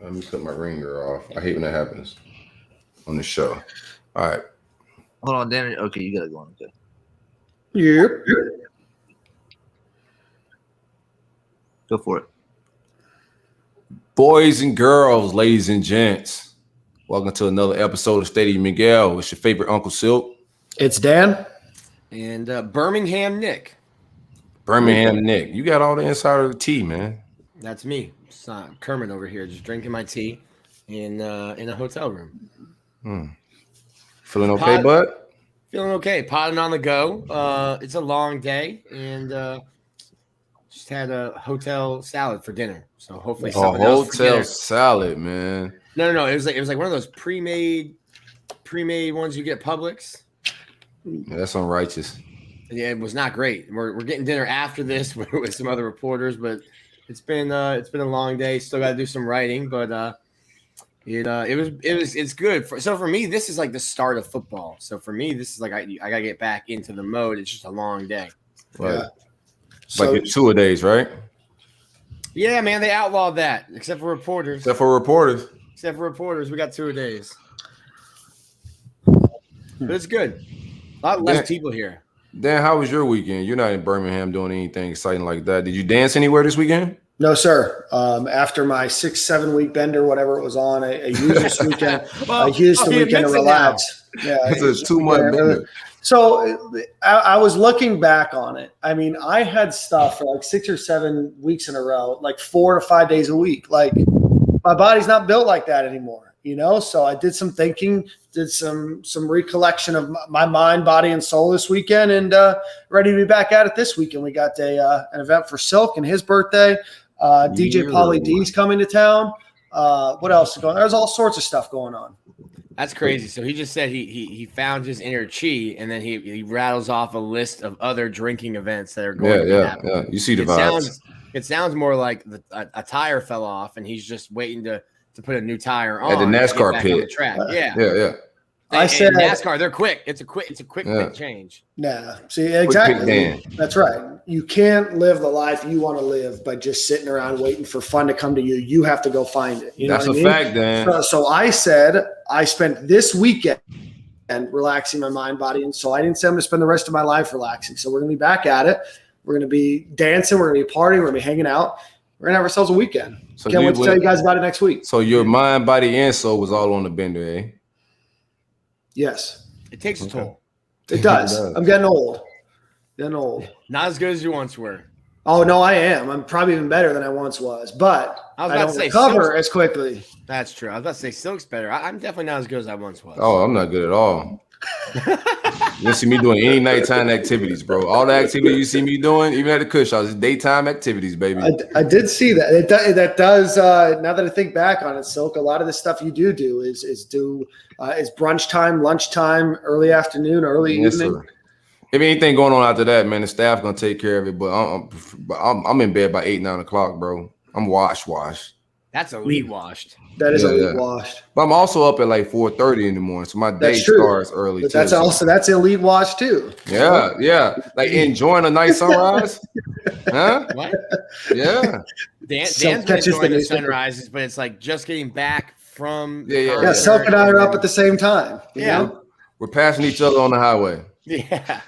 Let me cut my ringer off. I hate when that happens on the show. All right. Hold on, Dan. Okay, you got to go on. Okay. Yep. Go for it. Boys and girls, ladies and gents, welcome to another episode of Stadium Miguel. It's your favorite Uncle Silk. It's Dan. And Birmingham Nick. Birmingham Nick. You got all the inside of the tea, man. That's me. It's Kermit over here, just drinking my tea in a hotel room. Feeling okay, bud? Feeling okay. Potting on the go. It's a long day, and just had a hotel salad for dinner. So hopefully, something else for dinner. Hotel salad, man. No. It was like one of those pre-made ones you get at Publix. Yeah, that's unrighteous. Yeah, it was not great. We're getting dinner after this with some other reporters, but it's been a long day. Still got to do some writing, but it's good. So for me, this is like the start of football. So for me, this is like I gotta get back into the mode. It's just a long day. Right. Yeah. Like it's 2 a days, right? Yeah, man, they outlawed that except for reporters. Except for reporters, we got 2 a days. But it's good. A lot less people here. Dan, how was your weekend? You're not in Birmingham doing anything exciting like that. Did you dance anywhere this weekend? No, sir. After my 6-7 week bender, whatever it was on, I used this weekend. I used the weekend to relax. Yeah, it's a 2 month bender. So I was looking back on it. I mean, I had stuff for like 6 or 7 weeks in a row, like 4 to 5 days a week. Like my body's not built like that anymore, you know? So I did some thinking, did some recollection of my mind, body, and soul this weekend, and ready to be back at it this weekend. We got an event for Silk and his birthday. DJ Pauly D's coming to town. What else is going on? There's all sorts of stuff going on. That's crazy. So he just said he found his inner chi, and then he rattles off a list of other drinking events that are going to happen. Yeah. You see the vibes. It sounds more like a tire fell off, and he's just waiting to put a new tire on at the NASCAR pit. On the track. Yeah. I said NASCAR, they're quick. It's a quick change. Nah, see, exactly. That's right. You can't live the life you want to live by just sitting around waiting for fun to come to you. You have to go find it. You know That's what a I mean? fact, Dan. So I said I spent this weekend relaxing my mind, body, and soul. I didn't say I'm going to spend the rest of my life relaxing. So we're going to be back at it. We're going to be dancing. We're going to be partying. We're going to be hanging out. We're going to have ourselves a weekend. So can't wait to tell you guys about it next week. So your mind, body, and soul was all on the bender, eh? Yes. It takes a toll. It does. I'm getting old. Not as good as you once were. Oh, no, I am. I'm probably even better than I once was, but I don't recover as quickly. That's true. I was about to say Silk's better. I'm definitely not as good as I once was. Oh, I'm not good at all. You don't see me doing any nighttime activities, bro. All the activities you see me doing, even at the Kush House, is daytime activities, baby. I did see that. That does. Now that I think back on it, Silk, a lot of the stuff you do is brunch time, lunch time, early afternoon, early evening. Sir. If anything going on after that, man, the staff gonna take care of it. But I'm in bed by 8, 9 o'clock, bro. I'm washed. That's elite washed. That is elite washed. But I'm also up at like 4:30 in the morning, so my day starts early. But that's elite wash too. Yeah. Like enjoying a nice sunrise. Huh? What? Yeah. Dan's enjoying the sunrises, but it's like just getting back from. Yeah. Silk and I are up at the same time. You know? We're passing each other on the highway. Yeah.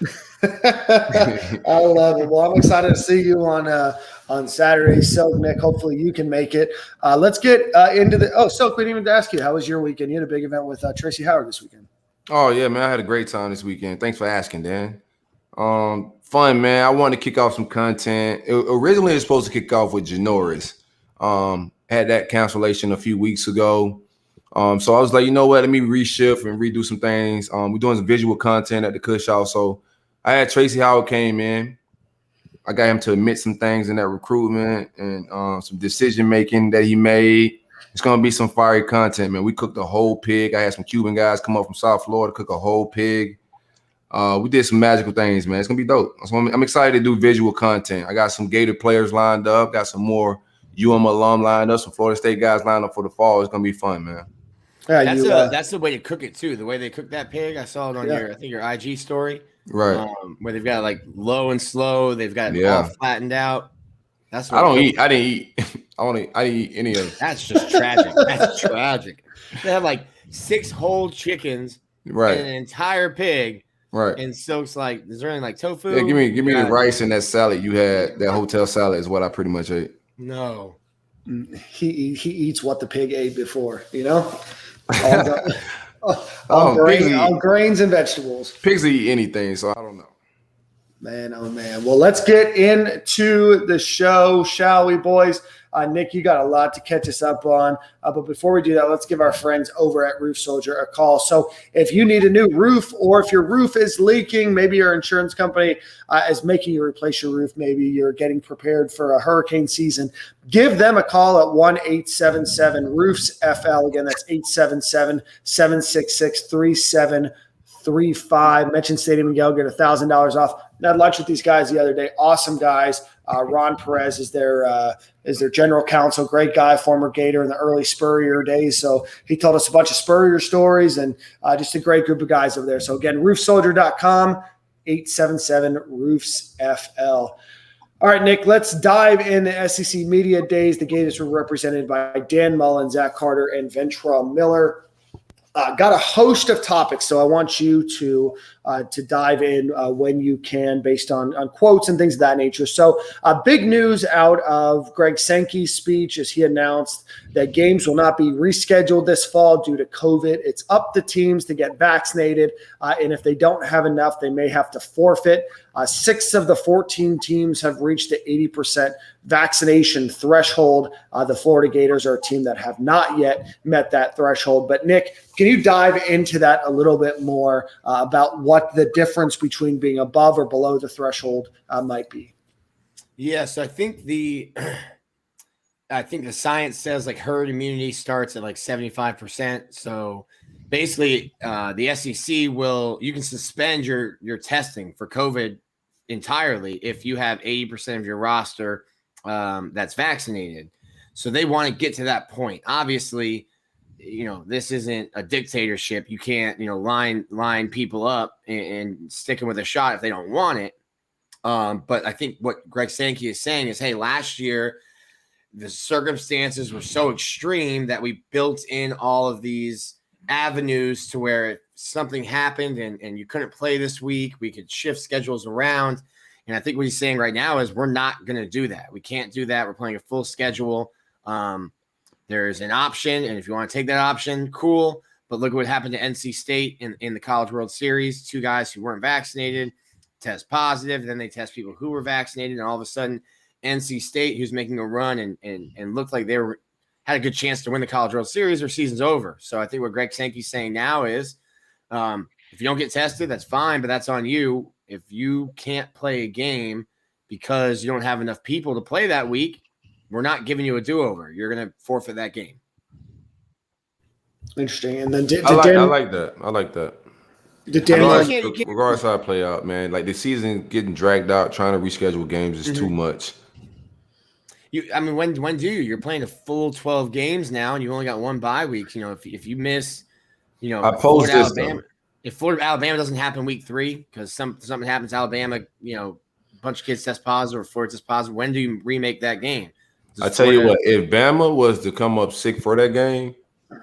I love it. Well, I'm excited to see you on Saturday, Silk, Nick. Hopefully you can make it. Let's get into the – Silk, we didn't even ask you. How was your weekend? You had a big event with Tracy Howard this weekend. Oh, yeah, man. I had a great time this weekend. Thanks for asking, Dan. Fun, man. I wanted to kick off some content. Originally, it was supposed to kick off with Janoris. Had that cancellation a few weeks ago. So I was like, you know what? Let me reshift and redo some things. We're doing some visual content at the Kush House. So I had Tracy Howard came in. I got him to admit some things in that recruitment and some decision making that he made. It's gonna be some fiery content, man. We cooked a whole pig. I had some Cuban guys come up from South Florida cook a whole pig. We did some magical things, man. It's gonna be dope. So I'm excited to do visual content. I got some Gator players lined up. Got some more alum lined up. Some Florida State guys lined up for the fall. It's gonna be fun, man. Yeah, that's the way to cook it too. The way they cook that pig, I saw it on your IG story, right? Where they've got like low and slow. They've got it all flattened out. That's what I didn't eat. I eat any of. That's just tragic. That's tragic. They have like 6 whole chickens Right. and an entire pig. Right. And Silk's like, is there any like tofu? Yeah, give me the rice and that salad you had. That hotel salad is what I pretty much ate. No. He eats what the pig ate before, All grains and vegetables. Pigs eat anything, so I don't know. Man, oh man. Well, let's get into the show, shall we, boys? Nick, you got a lot to catch us up on. But before we do that, let's give our friends over at Roof Soldier a call. So if you need a new roof, or if your roof is leaking, maybe your insurance company is making you replace your roof, maybe you're getting prepared for a hurricane season, give them a call at 1-877-ROOFS-FL. Again, that's 877-766-3735. Mention Stadium and Gale, get $1,000 off. I had lunch with these guys the other day. Awesome guys. Ron Perez is their general counsel. Great guy, former Gator in the early Spurrier days. So he told us a bunch of Spurrier stories, and just a great group of guys over there. So again, roofsoldier.com, 877-ROOFS-FL. All right, Nick, let's dive into SEC Media Days. The Gators were represented by Dan Mullen, Zach Carter, and Ventrell Miller. Got a host of topics, so I want you to dive in when you can, based on quotes and things of that nature. So, big news out of Greg Sankey's speech as he announced that games will not be rescheduled this fall due to COVID. It's up to teams to get vaccinated, and if they don't have enough, they may have to forfeit. 6 of the 14 teams have reached the 80% vaccination threshold. The Florida Gators are a team that have not yet met that threshold. But Nick, can you dive into that a little bit more about what the difference between being above or below the threshold might be? Yes, I think the science says like herd immunity starts at like 75%. So basically, the SEC you can suspend your testing for COVID entirely if you have 80% of your roster that's vaccinated. So they want to get to that point. Obviously, this isn't a dictatorship. You can't, line people up and stick them with a shot if they don't want it. But I think what Greg Sankey is saying is, hey, last year the circumstances were so extreme that we built in all of these avenues to where if something happened and you couldn't play this week, we could shift schedules around. And I think what he's saying right now is we're not going to do that. We can't do that. We're playing a full schedule. There's an option, and if you want to take that option, cool. But look what happened to NC State in the College World Series. 2 guys who weren't vaccinated test positive. Then they test people who were vaccinated, and all of a sudden NC State, who's making a run and looked like they had a good chance to win the College World Series, their season's over. So I think what Greg Sankey's saying now is if you don't get tested, that's fine, but that's on you. If you can't play a game because you don't have enough people to play that week, we're not giving you a do-over. You're going to forfeit that game. Interesting. And then I like that. I like that. Did Dan Regardless how it play out, man, like the season getting dragged out, trying to reschedule games is too much. When do you? You're playing a full 12 games now, and you only got 1 bye week. If you miss, I posed this. If Florida Alabama doesn't happen week 3 because something happens, Alabama, a bunch of kids test positive or Florida test positive. When do you remake that game? I tell you what, if Bama was to come up sick for that game,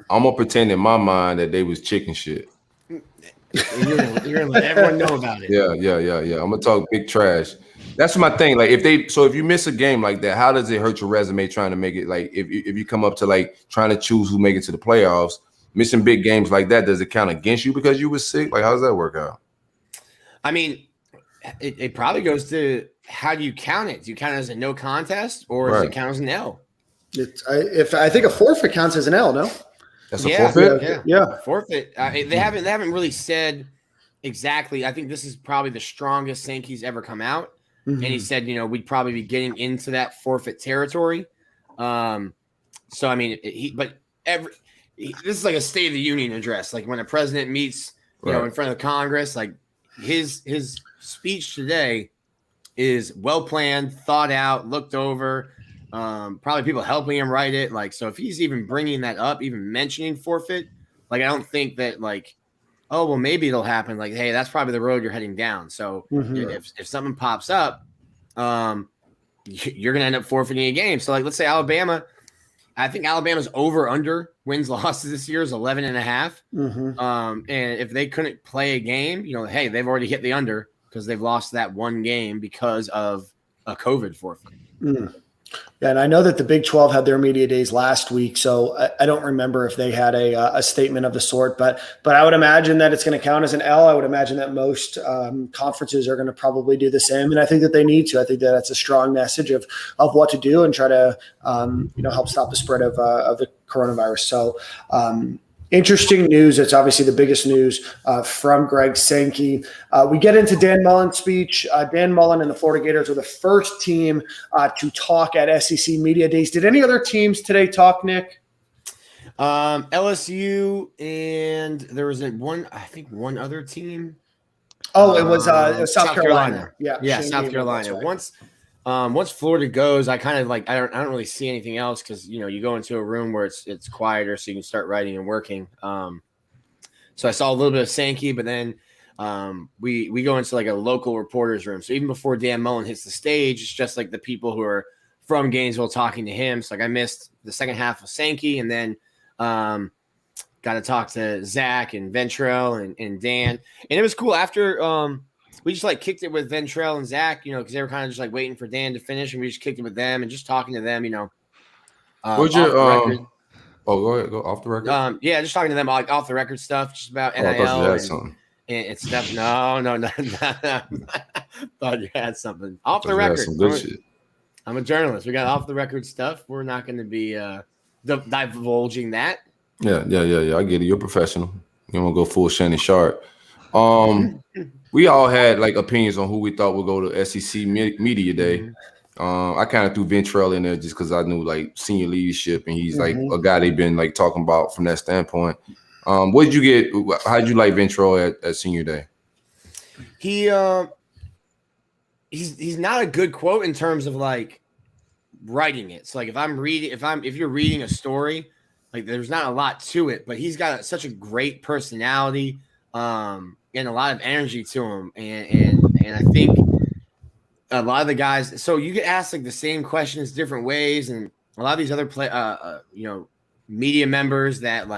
I'm gonna pretend in my mind that they was chicken shit. You're gonna let everyone know about it. Yeah. I'm gonna talk big trash. That's my thing. Like if you miss a game like that, how does it hurt your resume trying to make it? Like if you come up to like trying to choose who make it to the playoffs, missing big games like that, does it count against you because you were sick? Like how does that work out? I mean, it probably goes to how do you count it? Do you count it as a no contest or does it count as an L? I think a forfeit counts as an L, no? That's a forfeit? Yeah. Forfeit. They haven't really said exactly. I think this is probably the strongest Sankey's ever come out. Mm-hmm. And he said, we'd probably be getting into that forfeit territory. So, I mean, this is like a State of the Union address. Like when a president meets, in front of Congress, like his speech today is well planned, thought out, looked over. Probably people helping him write it. Like, so if he's even bringing that up, even mentioning forfeit, like, I don't think that like, oh, well, maybe it'll happen. Like, hey, that's probably the road you're heading down. So if something pops up, you're going to end up forfeiting a game. So like, let's say Alabama, I think Alabama's over/under wins losses this year is 11.5. Mm-hmm. And if they couldn't play a game, hey, they've already hit the under because they've lost that one game because of a COVID forfeit. Mm. Yeah, and I know that the Big 12 had their media days last week, so I don't remember if they had a statement of the sort, but I would imagine that it's going to count as an L. I would imagine that most conferences are going to probably do the same, and I think that they need to. I think that that's a strong message of what to do and try to help stop the spread of the coronavirus. So. Interesting news. It's obviously the biggest news from Greg Sankey. We get into Dan Mullen's speech. Dan Mullen and the Florida Gators are the first team to talk at SEC Media Days. Did any other teams today talk, Nick? LSU and there was one other team. Oh, it was South Carolina. Yeah, South Carolina. Right. Once Florida goes, I kind of I don't really see anything else because you go into a room where it's quieter, so you can start writing and working. So I saw a little bit of Sankey, but then we go into a local reporter's room. So even before Dan Mullen hits the stage, it's just the people who are from Gainesville talking to him. So I missed the second half of Sankey, and then got to talk to Zach and Ventrell and Dan, and it was cool after. We just kicked it with Ventrell and Zach, because they were kind of just waiting for Dan to finish, and we just kicked it with them and just talking to them, What's your record? Oh, go ahead, go off the record. Yeah, just talking to them off the record stuff, just about NIL. I thought you had something. And stuff. No. Thought you had something off the record. Some good shit. I'm a journalist. We got off the record stuff. We're not going to be divulging that. Yeah. I get it. You're a professional. You don't want to go full Shannon Sharp. We all had opinions on who we thought would go to SEC Media Day. I kind of threw Ventrell in there just because I knew senior leadership, and he's a guy they've been talking about from that standpoint. What did you get? How did you like Ventrell at Senior Day? He's not a good quote in terms of writing it. So if you're reading a story, there's not a lot to it, but he's got such a great personality. And a lot of energy to him, and I think a lot of the guys. So you get asked the same questions different ways, and a lot of these other media members that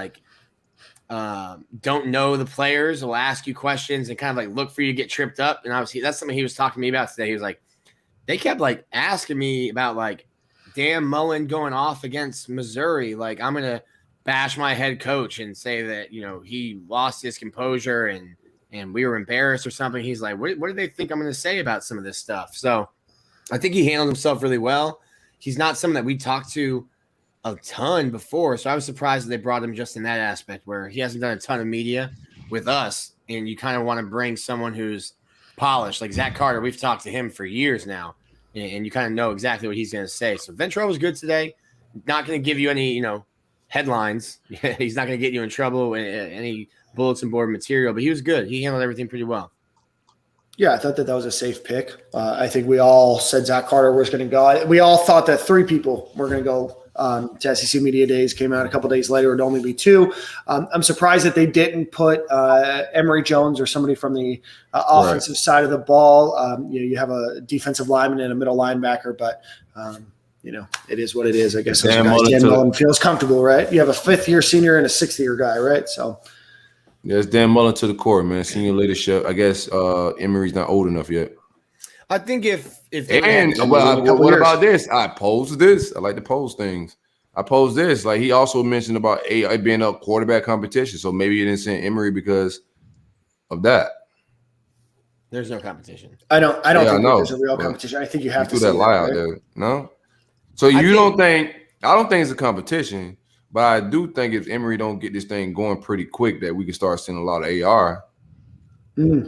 don't know the players will ask you questions and kind of look for you to get tripped up. And obviously that's something he was talking to me about today. He was they kept asking me about Dan Mullen going off against Missouri. I'm gonna bash my head coach and say that he lost his composure and we were embarrassed or something. He's what do they think I'm going to say about some of this stuff? So I think he handled himself really well. He's not someone that we talked to a ton before. So I was surprised that they brought him just in that aspect where he hasn't done a ton of media with us. And you kind of want to bring someone who's polished, like Zach Carter. We've talked to him for years now, and you kind of know exactly what he's going to say. So Ventrell was good today. Not going to give you any, headlines. He's not going to get you in trouble, any bulletin board material, but he was good. He handled everything pretty well. Yeah, I thought that was a safe pick. I think we all said Zach Carter was going to go. We all thought that 3 people were going to go to SEC Media Days. Came out a couple days later. It would only be 2. I'm surprised that they didn't put Emory Jones or somebody from the offensive side of the ball. You have a defensive lineman and a middle linebacker, but it is what it is. I guess Dan Mullen feels comfortable, right? You have a 5th-year senior and a 6th-year guy, right? So. Yeah, it's Dan Mullen to the core, man. Senior leadership. I guess Emory's not old enough yet. I think if what about this? I posed this. I like to pose things. I posed this. He also mentioned about being a quarterback competition. So maybe you didn't send Emory because of that. There's no competition. I don't think there's a real competition. I think you have to do that lie out there. No. So I don't think it's a competition. But I do think if Emory don't get this thing going pretty quick, that we can start seeing a lot of AR. Yeah,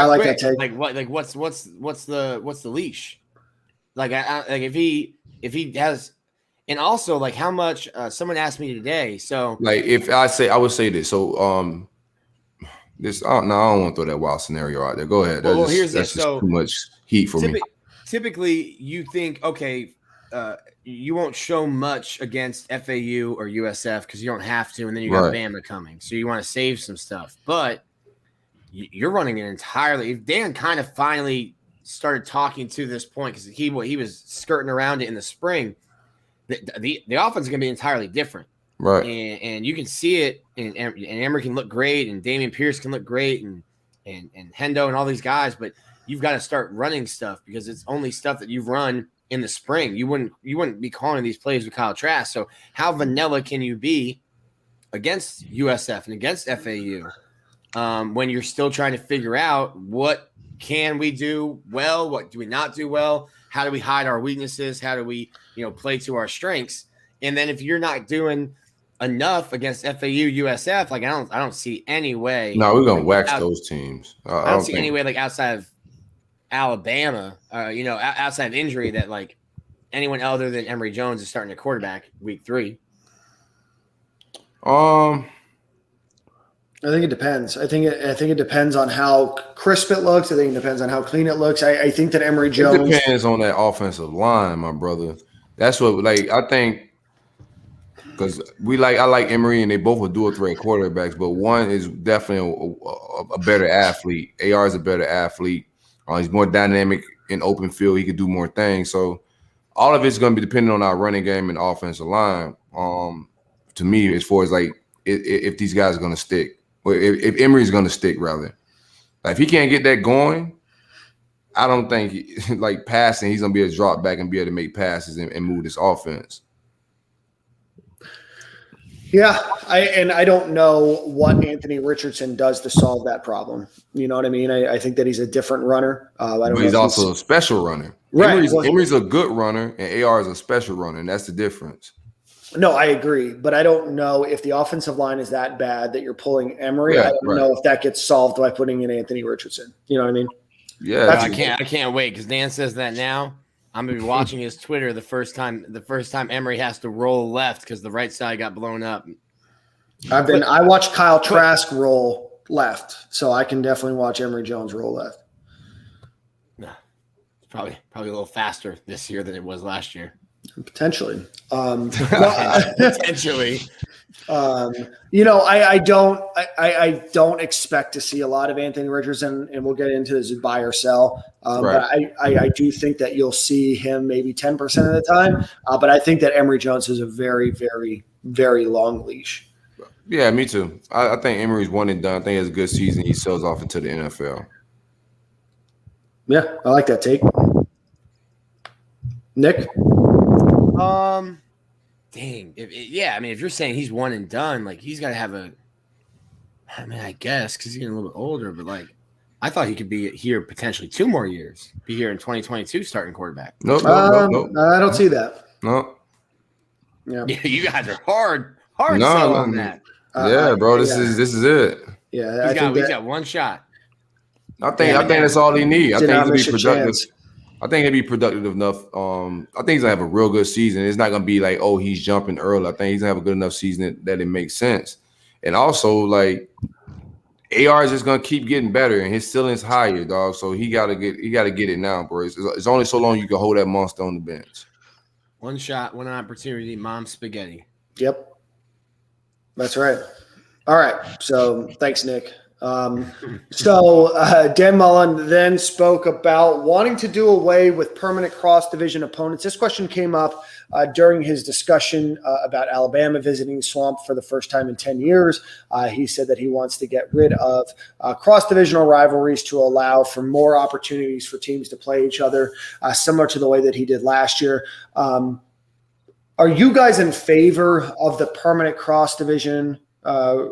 I like that take. What's the leash? If he has, and also how much? Someone asked me today. So I would say this. So this I don't want to throw that wild scenario out there. Go ahead. That's just too much heat for me. Typically, you think you won't show much against FAU or USF because you don't have to, and then you got Bama coming, so you want to save some stuff. But you're running an entirely. Dan kind of finally started talking to this point because he was skirting around it in the spring. the offense is going to be entirely different. Right. And you can see it, and Emory can look great, and Damian Pierce can look great, and Hendo and all these guys, but you've got to start running stuff because it's only stuff that you've run in the spring. You wouldn't be calling these plays with Kyle Trask. So how vanilla can you be against USF and against FAU when you're still trying to figure out what can we do well, what do we not do well, how do we hide our weaknesses, how do we play to our strengths, and then if you're not doing enough against FAU, USF, like I don't see any way. No, we're gonna wax those teams. I don't see any way, like outside of Alabama, outside of injury, that like anyone other than Emory Jones is starting a quarterback week 3. I think it depends. I think it depends on how crisp it looks. I think it depends on how clean it looks. I think that Emory Jones. It depends on that offensive line, my brother. That's what I think. Because I like Emory, and they both are dual threat quarterbacks, but one is definitely a better athlete. AR is a better athlete. He's more dynamic in open field. He could do more things. So all of it's going to be dependent on our running game and offensive line. To me, as far as like if these guys are going to stick, or if Emory's going to stick, rather. Like if he can't get that going, I don't think passing, he's going to be able to drop back and be able to make passes and move this offense. Yeah, I don't know what Anthony Richardson does to solve that problem. You know what I mean? I think that he's a different runner. But he's also a special runner. Right. Emory's a good runner, and AR is a special runner, and that's the difference. No, I agree, but I don't know if the offensive line is that bad that you're pulling Emory. Yeah, I don't know if that gets solved by putting in Anthony Richardson. You know what I mean? Yeah, I can't wait because Dan says that now. I'm gonna be watching his Twitter the first time Emory has to roll left because the right side got blown up. I watched Kyle Trask roll left, so I can definitely watch Emory Jones roll left. No, it's probably a little faster this year than it was last year. Potentially. Potentially. I don't expect to see a lot of Anthony Richardson, and we'll get into this buy or sell. But I do think that you'll see him maybe 10% of the time. But I think that Emory Jones has a very, very, very long leash. Yeah, me too. I think Emory's one and done. I think he has a good season. He sells off into the NFL. Yeah, I like that take. Nick? Dang. If you're saying he's one and done, like he's got to have I guess because he's getting a little bit older, but like I thought he could be here potentially 2 more years, be here in 2022 starting quarterback. Nope. I don't see that. No. Yeah. You guys are hard sell on that. Bro, this is it. Yeah, he's got one shot. I think that's all he needs. I think he'll be productive. Chance. I think he'll be productive enough. I think he's gonna have a real good season. It's not gonna be like, oh, he's jumping early. I think he's gonna have a good enough season that it makes sense. And also, like, AR is just gonna keep getting better, and his ceiling's higher, dog. So he gotta get it now, bro. It's only so long you can hold that monster on the bench. One shot, one opportunity, mom spaghetti. Yep. That's right. All right. So thanks, Nick. Dan Mullen then spoke about wanting to do away with permanent cross-division opponents. This question came up during his discussion about Alabama visiting Swamp for the first time in 10 years. He said that he wants to get rid of cross-divisional rivalries to allow for more opportunities for teams to play each other, similar to the way that he did last year. Are you guys in favor of the permanent cross-division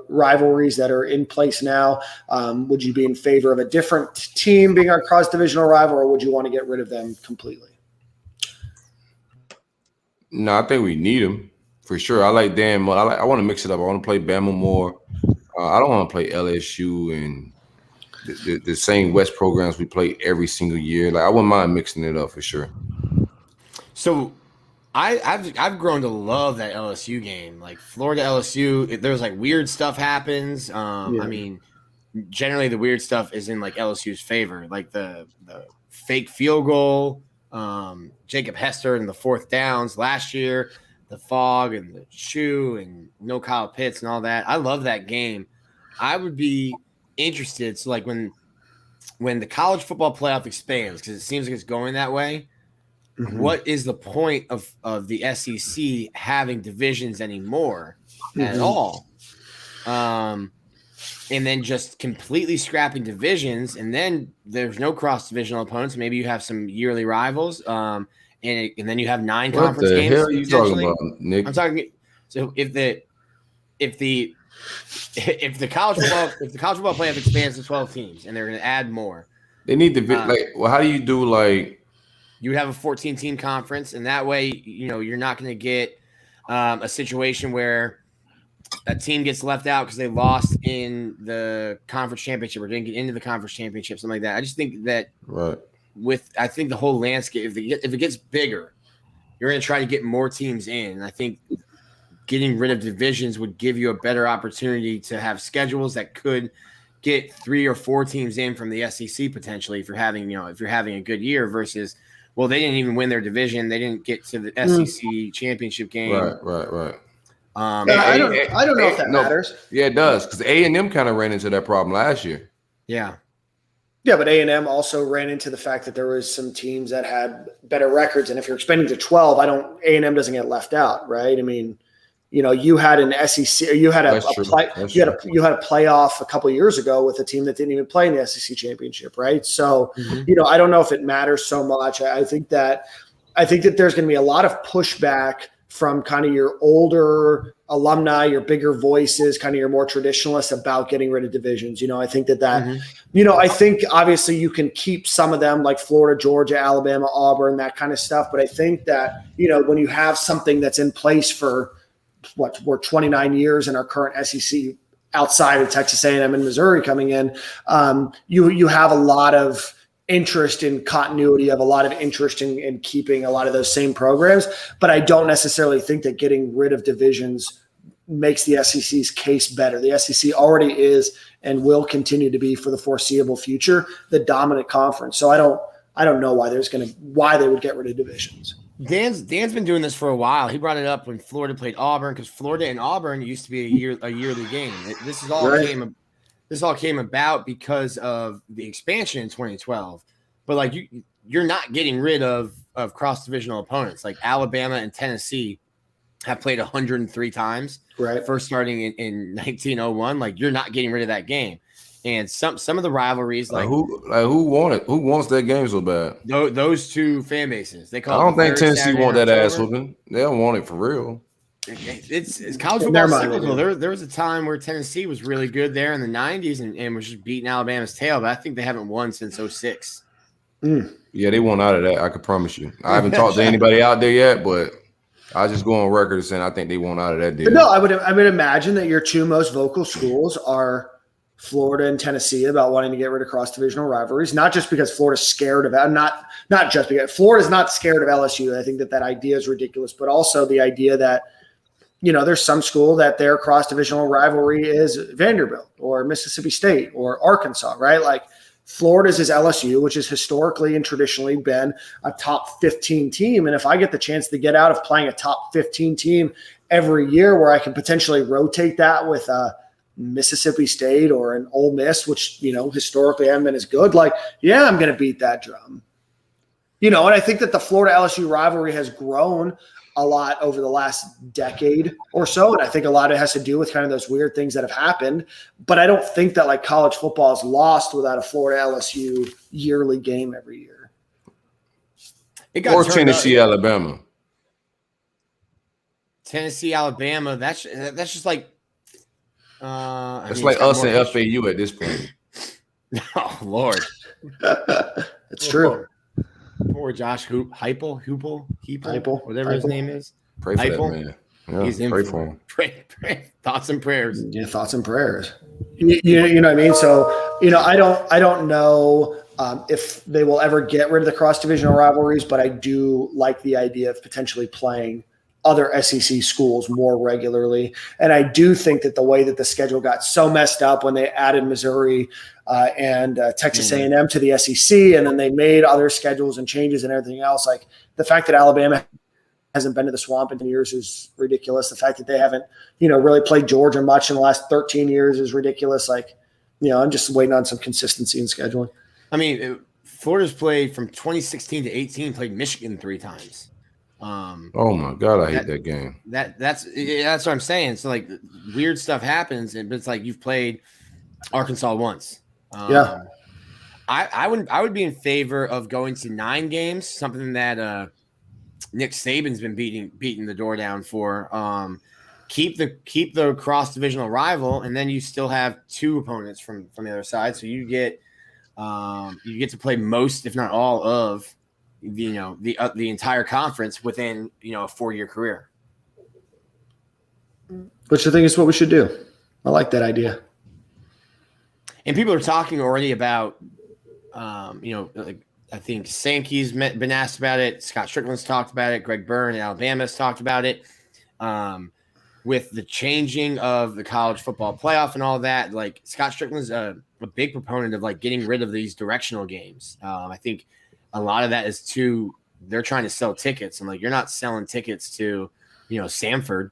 rivalries that are in place now? Would you be in favor of a different team being our cross-divisional rival, or would you want to get rid of them completely? No, I think we need them for sure. I like Dan Mullen. I want to mix it up. I want to play Bama more. I don't want to play LSU and the same West programs we play every single year. Like I wouldn't mind mixing it up for sure. So I've grown to love that LSU game. Like Florida LSU, there's like weird stuff happens. I mean, generally the weird stuff is in like LSU's favor, like the fake field goal, Jacob Hester in the 4th downs last year, the fog and the shoe and no Kyle Pitts and all that. I love that game. I would be interested. So like when the college football playoff expands, because it seems like it's going that way. what is the point of the SEC having divisions anymore at all? And then just completely scrapping divisions, and then there's no cross-divisional opponents. Maybe you have some yearly rivals, and then you have 9 conference games. What the hell are you talking about, Nick? I'm talking. So if the college football playoff expands to 12 teams, and they're going to add more, they need to how do you do you have a 14-team conference, and that way, you're not going to get a situation where a team gets left out because they lost in the conference championship or didn't get into the conference championship, something like that. I just think that I think the whole landscape, if it gets bigger, you're going to try to get more teams in. And I think getting rid of divisions would give you a better opportunity to have schedules that could get 3 or 4 teams in from the SEC potentially if you're having a good year versus, well, they didn't even win their division. They didn't get to the SEC championship game. Right. I don't know if that matters. Yeah, it does, because A&M kind of ran into that problem last year. Yeah, but A&M also ran into the fact that there was some teams that had better records, and if you're expanding to 12, A&M doesn't get left out, right? I mean, you had an SEC, or you had a playoff a couple of years ago with a team that didn't even play in the SEC championship, right? So, I don't know if it matters so much. I think that there's going to be a lot of pushback from kind of your older alumni, your bigger voices, kind of your more traditionalists about getting rid of divisions. I think I think obviously you can keep some of them like Florida, Georgia, Alabama, Auburn, that kind of stuff. But I think that, when you have something that's in place for we're 29 years in our current SEC outside of Texas A&M and Missouri coming in, you have a lot of interest in continuity, of a lot of interest in keeping a lot of those same programs. But I don't necessarily think that getting rid of divisions makes the SEC's case better. The SEC already is and will continue to be for the foreseeable future the dominant conference. So I don't know why they would get rid of divisions. Dan's been doing this for a while. He brought it up when Florida played Auburn, because Florida and Auburn used to be a yearly game. This is all right. This all came about because of the expansion in 2012. But you're not getting rid of cross-divisional opponents. Like Alabama and Tennessee have played 103 times. Right. First starting in 1901. You're not getting rid of that game. And some of the rivalries, who wants that game so bad? Those two fan bases. They call. I don't think Tennessee want that ass whooping. They don't want it for real. It's college football cyclical. There was a time where Tennessee was really good there in the 90s and was just beating Alabama's tail, but I think they haven't won since 06. Yeah, they want out of that. I can promise you. I haven't talked to anybody out there yet, but I just go on record saying I think they want out of that deal. But no, I would imagine that your two most vocal schools are Florida and Tennessee about wanting to get rid of cross-divisional rivalries, not just because Florida's scared of it, not just because Florida's not scared of LSU. I think that idea is ridiculous, but also the idea that, there's some school that their cross-divisional rivalry is Vanderbilt or Mississippi State or Arkansas, right? Florida's is LSU, which has historically and traditionally been a top 15 team. And if I get the chance to get out of playing a top 15 team every year where I can potentially rotate that with a Mississippi State or an Ole Miss, which, historically haven't been as good, I'm going to beat that drum. And I think that the Florida LSU rivalry has grown a lot over the last decade or so. And I think a lot of it has to do with kind of those weird things that have happened. But I don't think that college football is lost without a Florida LSU yearly game every year. Or Tennessee, Alabama. Tennessee, Alabama. That's just like it's like us and FAU at this point. Oh Lord, it's true. Poor Josh Heupel, whatever his name is. Pray for that man. Yeah, he's in pray for him. Pray. Thoughts and prayers. Yeah, thoughts and prayers. You know what I mean? So I don't know if they will ever get rid of the cross-divisional rivalries, but I do like the idea of potentially playing other SEC schools more regularly. And I do think that the way that the schedule got so messed up when they added Missouri and Texas A&M to the SEC, and then they made other schedules and changes and everything else, the fact that Alabama hasn't been to the Swamp in 10 years is ridiculous. The fact that they haven't, really played Georgia much in the last 13 years is ridiculous. I'm just waiting on some consistency in scheduling. I mean, Florida's played from 2016 to 18, played Michigan 3 times. Oh my God, I hate that game. That's what I'm saying. So like weird stuff happens, and it's like you've played Arkansas once. Yeah. I would be in favor of going to 9 games, something that Nick Saban's been beating the door down for. Keep the cross divisional rival, and then you still have 2 opponents from the other side, so you get to play most, if not all, of the entire conference within a 4-year career. Which I think is what we should do. I like that idea. And people are talking already about, like I think Sankey's been asked about it. Scott Strickland's talked about it. Greg Byrne in Alabama has talked about it. With the changing of the college football playoff and all that, like Scott Strickland's a big proponent of like getting rid of these directional games. I think a lot of that is they're trying to sell tickets, and like you're not selling tickets to, Samford.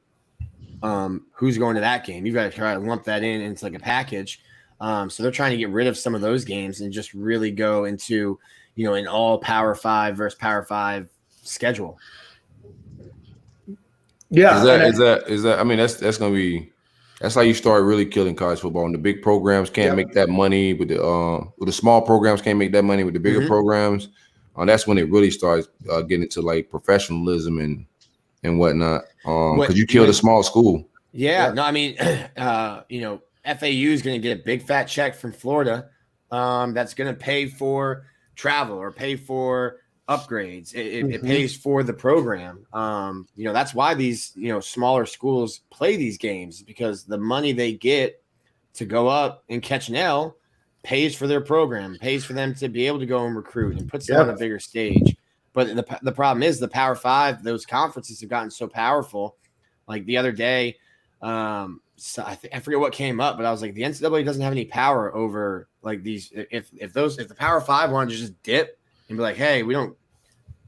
Who's going to that game? You've got to try to lump that in into like a package. So they're trying to get rid of some of those games and just really go into, an all Power 5 versus Power 5 schedule. Yeah. Is that? I mean, that's how you start really killing college football. And the big programs can't make that money with the small programs can't make that money with the bigger programs. That's when it really starts getting into like professionalism and whatnot. Because you killed a small school. Yeah. No, I mean, FAU is going to get a big fat check from Florida. That's going to pay for travel or pay for upgrades. It pays for the program. That's why these, smaller schools play these games, because the money they get to go up and catch an L pays for their program, pays for them to be able to go and recruit and puts them on a bigger stage. But the problem is the Power 5, those conferences have gotten so powerful. Like the other day, so I forget what came up, but I was like, the NCAA doesn't have any power over like these. If the Power 5 wanted to just dip and be like, hey, we're going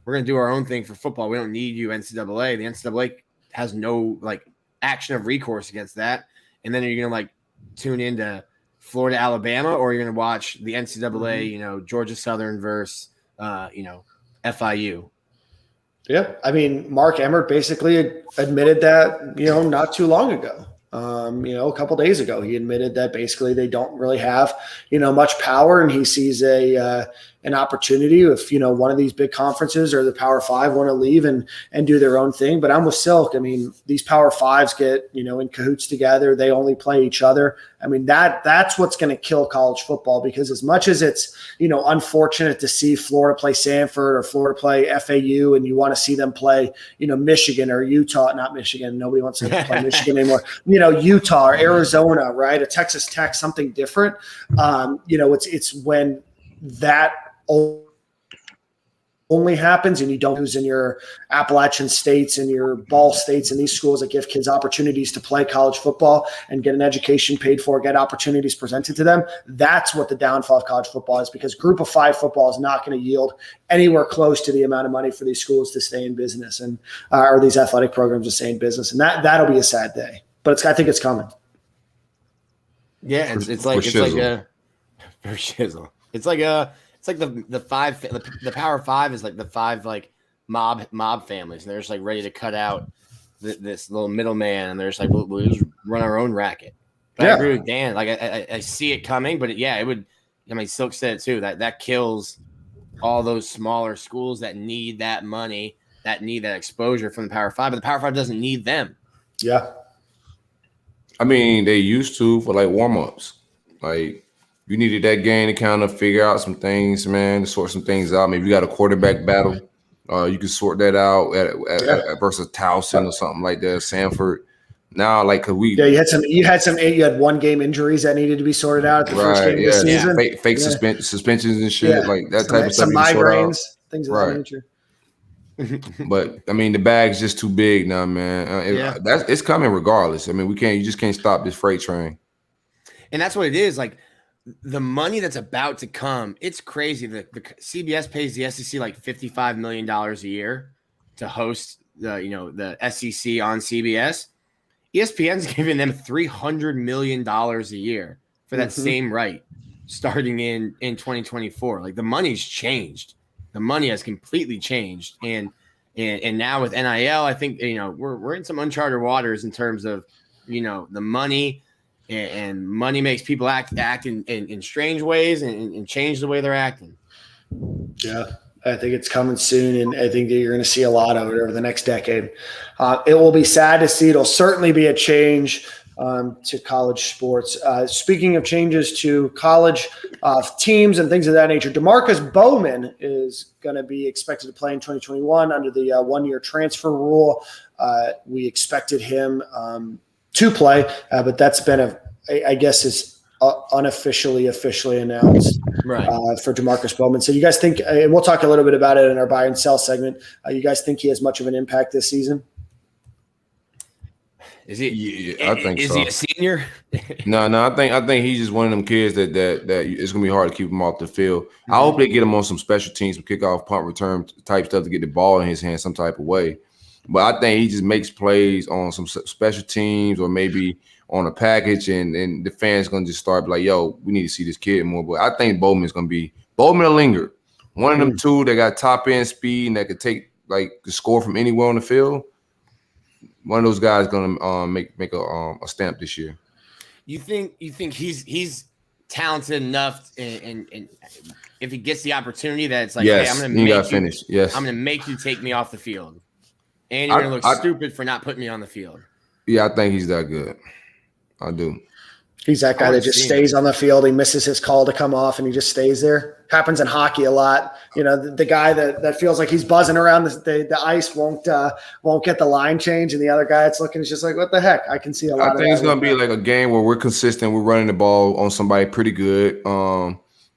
to do our own thing for football. We don't need you, NCAA. The NCAA has no like action of recourse against that. And then you're going to like tune into Florida, Alabama, or you're going to watch the NCAA, Georgia Southern versus, FIU. Yeah. I mean, Mark Emmert basically admitted that, not too long ago. A couple days ago, he admitted that basically they don't really have, much power, and he sees an opportunity if, one of these big conferences or the Power 5 want to leave and do their own thing. But I'm with Silk. I mean, these Power 5s get, in cahoots together. They only play each other. I mean, that's what's going to kill college football, because as much as it's, unfortunate to see Florida play Samford or Florida play FAU, and you want to see them play, Michigan or Utah, not Michigan. Nobody wants to play Michigan anymore. Utah or Arizona, right? A Texas Tech, something different. It's when that only happens and you don't who's in your Appalachian states and your Ball states and these schools that give kids opportunities to play college football and get an education paid for, get opportunities presented to them. That's what the downfall of college football is, because group of 5 football is not going to yield anywhere close to the amount of money for these schools to stay in business and or these athletic programs to stay in business. And that'll be a sad day, but I think it's coming. Yeah. It's like the Power 5 is like the 5 like mob families, and they're just like ready to cut out this little middleman, and they're just like we'll just run our own racket. But I agree with Dan. Like I see it coming, but it would. I mean, Silk said it too, that kills all those smaller schools that need that money, that need that exposure from the Power 5, but the Power 5 doesn't need them. Yeah. I mean, they used to for like warm-ups. Like, you needed that game to kind of figure out some things, man, to sort some things out. Maybe you got a quarterback battle. You can sort that out at versus Towson or something like that, Samford. Now, like, cause we you had 1 game injuries that needed to be sorted out at the first game of the season. Fake suspensions and shit, like that type of stuff. Some migraines, things of that nature. But I mean, the bag's just too big now, man. It's coming regardless. I mean, you just can't stop this freight train. And that's what it is. Like, the money that's about to come, it's crazy. The CBS pays the SEC like $55 million a year to host the SEC on CBS. ESPN's giving them $300 million a year for that same right. starting in 2024. Like the money's changed. The money has completely changed. And now with NIL, I think, we're in some uncharted waters in terms of, the money, and money makes people act in strange ways and change the way they're acting. Yeah, I think it's coming soon, and I think that you're going to see a lot of it over the next decade. It will be sad to see. It'll certainly be a change to college sports. Speaking of changes to college teams and things of that nature, DeMarcus Bowman is going to be expected to play in 2021 under the one-year transfer rule. We expected him to play, but that's been I guess is officially announced right for DeMarcus Bowman. So you guys think, and we'll talk a little bit about it in our buy and sell segment, you guys think he has much of an impact this season? Is he? Yeah, I think is so. he a senior? No. I think he's just one of them kids that it's gonna be hard to keep him off the field. I hope they get him on some special teams, some kickoff, punt return type stuff to get the ball in his hand some type of way. But I think he just makes plays on some special teams or maybe on a package, and the fans gonna just start like, yo, we need to see this kid more. But I think Bowman will linger. One of them two that got top end speed and that could take the score from anywhere on the field. One of those guys gonna make a stamp this year. You think he's talented enough, and if he gets the opportunity, that it's like, yes, hey, I'm gonna finish. Yes, I'm gonna make you take me off the field, and you're gonna look stupid for not putting me on the field. Yeah, I think he's that good. I do. He's that guy that just stays on the field. He misses his call to come off, and he just stays there. Happens in hockey a lot. The guy that feels like he's buzzing around the ice won't get the line change, and the other guy that's looking is just like, what the heck? I can see a lot. I think it's gonna be like a game where we're consistent. We're running the ball on somebody pretty good.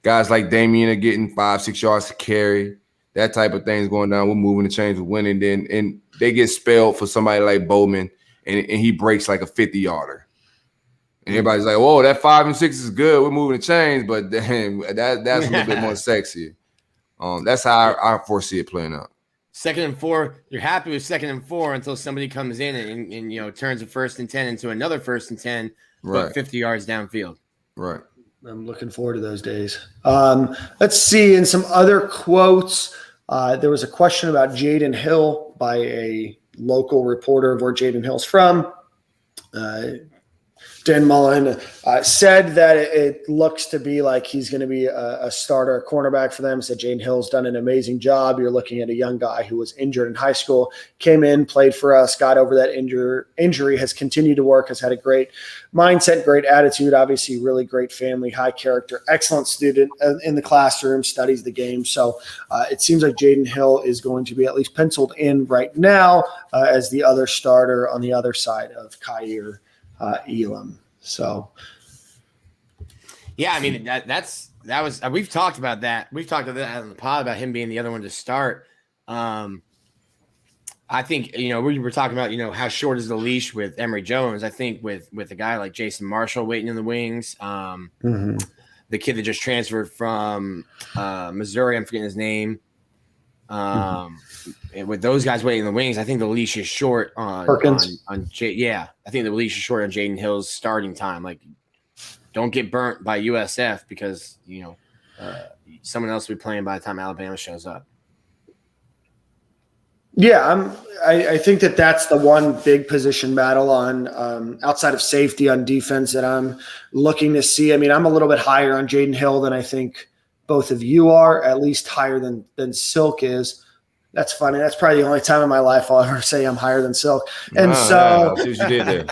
Guys like Damian are getting 5-6 yards to carry. That type of thing's going down. We're moving the chains. We're winning. And they get spelled for somebody like Bowman, and he breaks like a 50-yarder. And everybody's like, whoa, that 5 and 6 is good. We're moving the chains, but then that's a little bit more sexy. That's how I foresee it playing out. 2nd and 4, you're happy with 2nd and 4 until somebody comes in and turns a 1st and 10 into another 1st and 10, right, but 50 yards downfield. Right. I'm looking forward to those days. Let's see. In some other quotes, there was a question about Jaden Hill by a local reporter of where Jaden Hill's from. Dan Mullen said that it looks to be like he's going to be a starter, a cornerback for them. Said Jaden Hill's done an amazing job. You're looking at a young guy who was injured in high school, came in, played for us, got over that injury, has continued to work, has had a great mindset, great attitude, obviously really great family, high character, excellent student in the classroom, studies the game. So it seems like Jaden Hill is going to be at least penciled in right now as the other starter on the other side of Kyer Elam. So yeah, I mean that was we've talked about that. We've talked about that on the pod about him being the other one to start. I think we were talking about how short is the leash with Emory Jones. I think with a guy like Jason Marshall waiting in the wings, the kid that just transferred from Missouri, I'm forgetting his name. And with those guys waiting in the wings, I think the leash is short on Perkins. I think the leash is short on Jaden Hill's starting time. Like, don't get burnt by USF because someone else will be playing by the time Alabama shows up. Yeah, I think that's the one big position battle on outside of safety on defense that I'm looking to see. I mean, I'm a little bit higher on Jaden Hill than I think both of you are, at least higher than Silk is. That's funny. That's probably the only time in my life I'll ever say I'm higher than Silk. And so, see what you did there.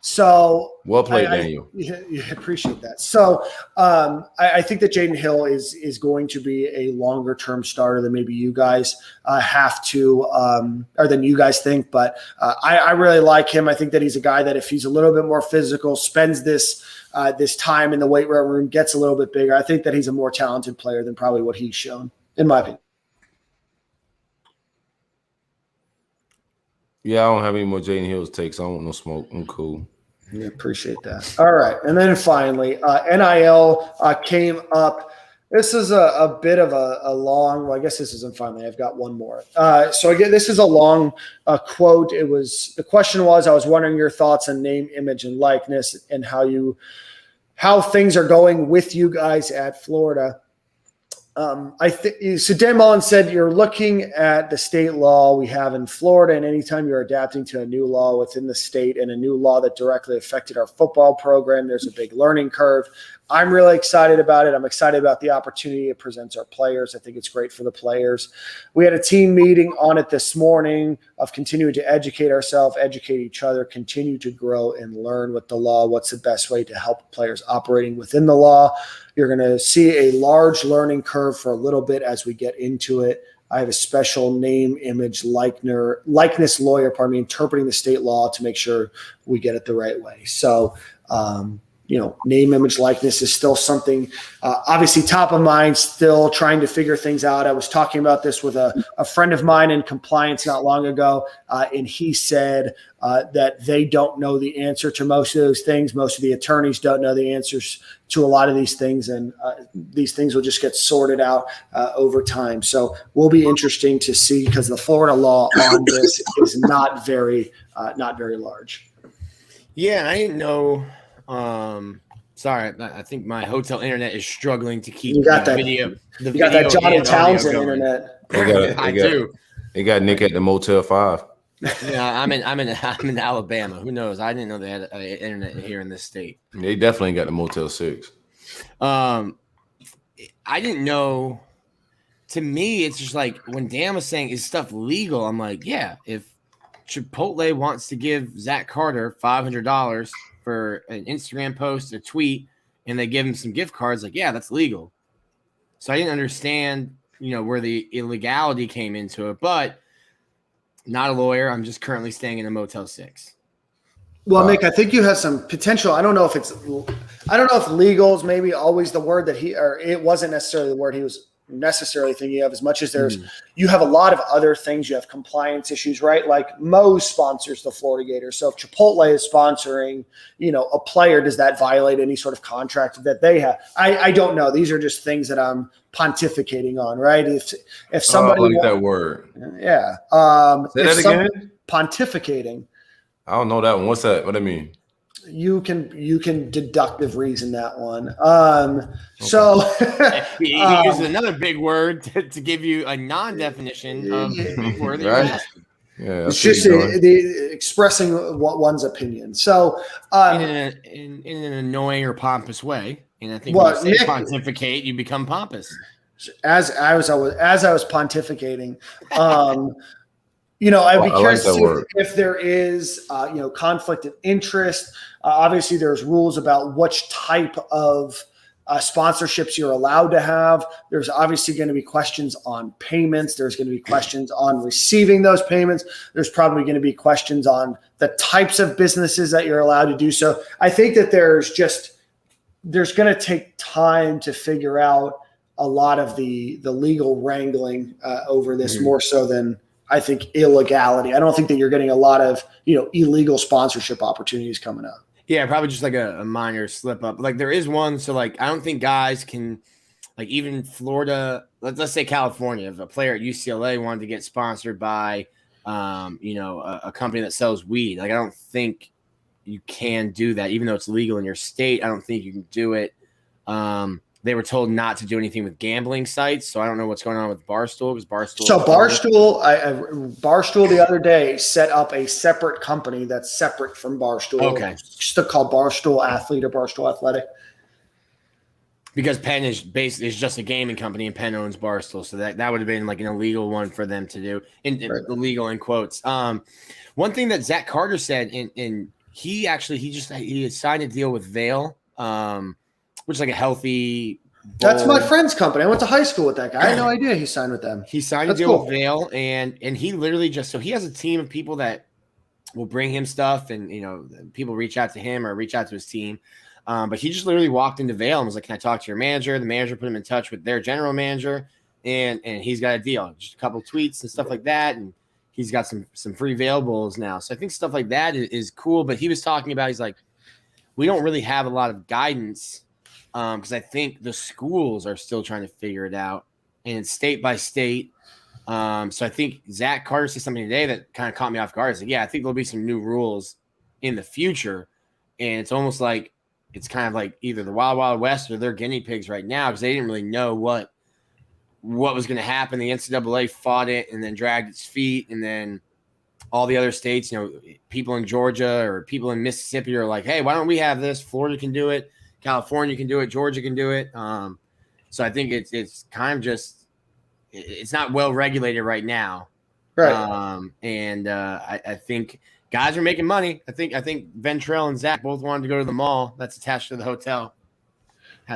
So well played, Daniel. Yeah, appreciate that. So I think that Jaden Hill is going to be a longer term starter than maybe you guys have to, or than you guys think. But I really like him. I think that he's a guy that if he's a little bit more physical, spends this time in the weight room, gets a little bit bigger, I think that he's a more talented player than probably what he's shown, in my opinion. Yeah, I don't have any more Jaden Hill's takes. I don't want no smoke. I'm cool. Yeah, appreciate that. All right. And then finally, NIL came up. This is a bit of a long, well, I guess this isn't finally. I've got one more. So again, this is a long quote. The question was, I was wondering your thoughts on name, image, and likeness and how you how things are going with you guys at Florida. I think so. Dan Mullen said you're looking at the state law we have in Florida, and anytime you're adapting to a new law within the state and a new law that directly affected our football program, there's a big learning curve. I'm really excited about it. I'm excited about the opportunity it presents our players. I think it's great for the players. We had a team meeting on it this morning of continuing to educate ourselves, educate each other, continue to grow and learn with the law. What's the best way to help players operating within the law? You're going to see a large learning curve for a little bit as we get into it. I have a special name, image, likeness lawyer, interpreting the state law to make sure we get it the right way. So, name, image, likeness is still something obviously top of mind, still trying to figure things out. I was talking about this with a friend of mine in compliance not long ago, and he said that they don't know the answer to most of those things. Most of the attorneys don't know the answers to a lot of these things, and these things will just get sorted out over time. So will be interesting to see, because the Florida law on this is not very large. Yeah, I didn't know. Sorry, I think my hotel internet is struggling to keep the video. You got that Johnny Townsend going. internet. I do. They got Nick at the Motel 5. Yeah, I'm in Alabama. Who knows? I didn't know they had internet here in this state. They definitely got the Motel 6. I didn't know. To me, it's just like when Dan was saying, "Is stuff legal?" I'm like, yeah. If Chipotle wants to give Zach Carter $500 for an Instagram post, a tweet, and they give him some gift cards, like, yeah, that's legal. So I didn't understand, where the illegality came into it, but not a lawyer. I'm just currently staying in a Motel 6. Well, Nick, I think you have some potential. I don't know if legal is maybe always the word that it wasn't necessarily the word he was necessarily thinking of, as much as you have a lot of other things. You have compliance issues, right? Like Moe's sponsors the Florida Gators. So if Chipotle is sponsoring, a player, does that violate any sort of contract that they have? I don't know. These are just things that I'm pontificating on, right? If somebody I like that word. Yeah. Say that again? Pontificating. I don't know that one. What's that? What do I mean? You can deductive reason that one. So he uses another big word to give you a non-definition of the big word that you're asking. Yeah, it's just the expressing one's opinion. So in an annoying or pompous way, and I think when you say pontificate, you become pompous. As I was pontificating. I'd be curious to see if there is, conflict of interest. Obviously, there's rules about which type of sponsorships you're allowed to have. There's obviously going to be questions on payments. There's going to be questions on receiving those payments. There's probably going to be questions on the types of businesses that you're allowed to do. So I think that there's going to take time to figure out a lot of the legal wrangling over this, more so than I think illegality. I don't think that you're getting a lot of, illegal sponsorship opportunities coming up. Yeah, probably just like a minor slip up. Like there is one. So like, I don't think guys can, like even Florida, let's say California, if a player at UCLA wanted to get sponsored by, a company that sells weed, like I don't think you can do that, even though it's legal in your state. I don't think you can do it. They were told not to do anything with gambling sites, so I don't know what's going on with Barstool, because Barstool. So Barstool the other day set up a separate company that's separate from Barstool. Okay, just called Barstool Athlete or Barstool Athletic. Because Penn is just a gaming company, and Penn owns Barstool, so that would have been like an illegal one for them to do. Illegal in quotes. One thing that Zach Carter said, and he had signed a deal with Vail. Which is like a healthy. That's my friend's company. I went to high school with that guy. I had no idea he signed with them. He signed a deal with Gale, and he literally so he has a team of people that will bring him stuff, and people reach out to him or reach out to his team. But he just literally walked into Vail and was like, "Can I talk to your manager?" The manager put him in touch with their general manager, and he's got a deal, just a couple of tweets and stuff like that, and he's got some free Vail bowls now. So I think stuff like that is cool. But he was talking about, he's like, we don't really have a lot of guidance. Because I think the schools are still trying to figure it out, and it's state by state. So I think Zach Carter said something today that kind of caught me off guard. He's like, yeah, I think there'll be some new rules in the future, and it's almost like it's kind of like either the Wild Wild West or they're guinea pigs right now because they didn't really know what was going to happen. The NCAA fought it and then dragged its feet, and then all the other states, people in Georgia or people in Mississippi are like, hey, why don't we have this? Florida can do it. California can do it. Georgia can do it. So I think it's kind of just it's not well regulated right now. Right. I think guys are making money. I think Ventrell and Zach both wanted to go to the mall that's attached to the hotel.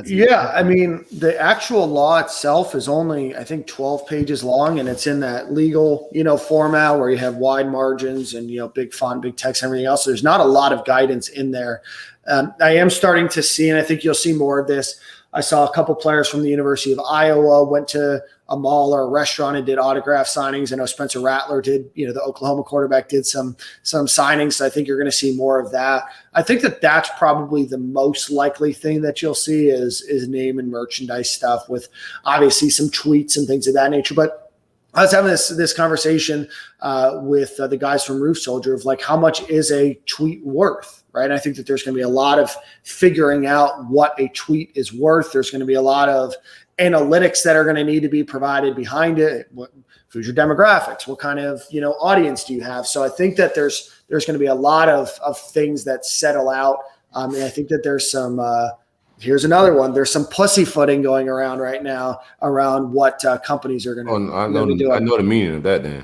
Yeah, I mean, the actual law itself is only, I think, 12 pages long, and it's in that legal, format where you have wide margins and, big font, big text, and everything else. So there's not a lot of guidance in there. I am starting to see, and I think you'll see more of this. I saw a couple players from the University of Iowa went to a mall or a restaurant and did autograph signings. I know Spencer Rattler did, the Oklahoma quarterback did some signings. So I think you're going to see more of that. I think that's probably the most likely thing that you'll see is name and merchandise stuff with obviously some tweets and things of that nature. But I was having this conversation with the guys from Roof Soldier of like, how much is a tweet worth? Right. And I think that there's going to be a lot of figuring out what a tweet is worth. There's going to be a lot of analytics that are going to need to be provided behind it. Who's your demographics? What kind of, audience do you have? So I think that there's going to be a lot of things that settle out. And I think that there's some, here's another one. There's some pussyfooting going around right now around what companies are going to do. I know the meaning of that then.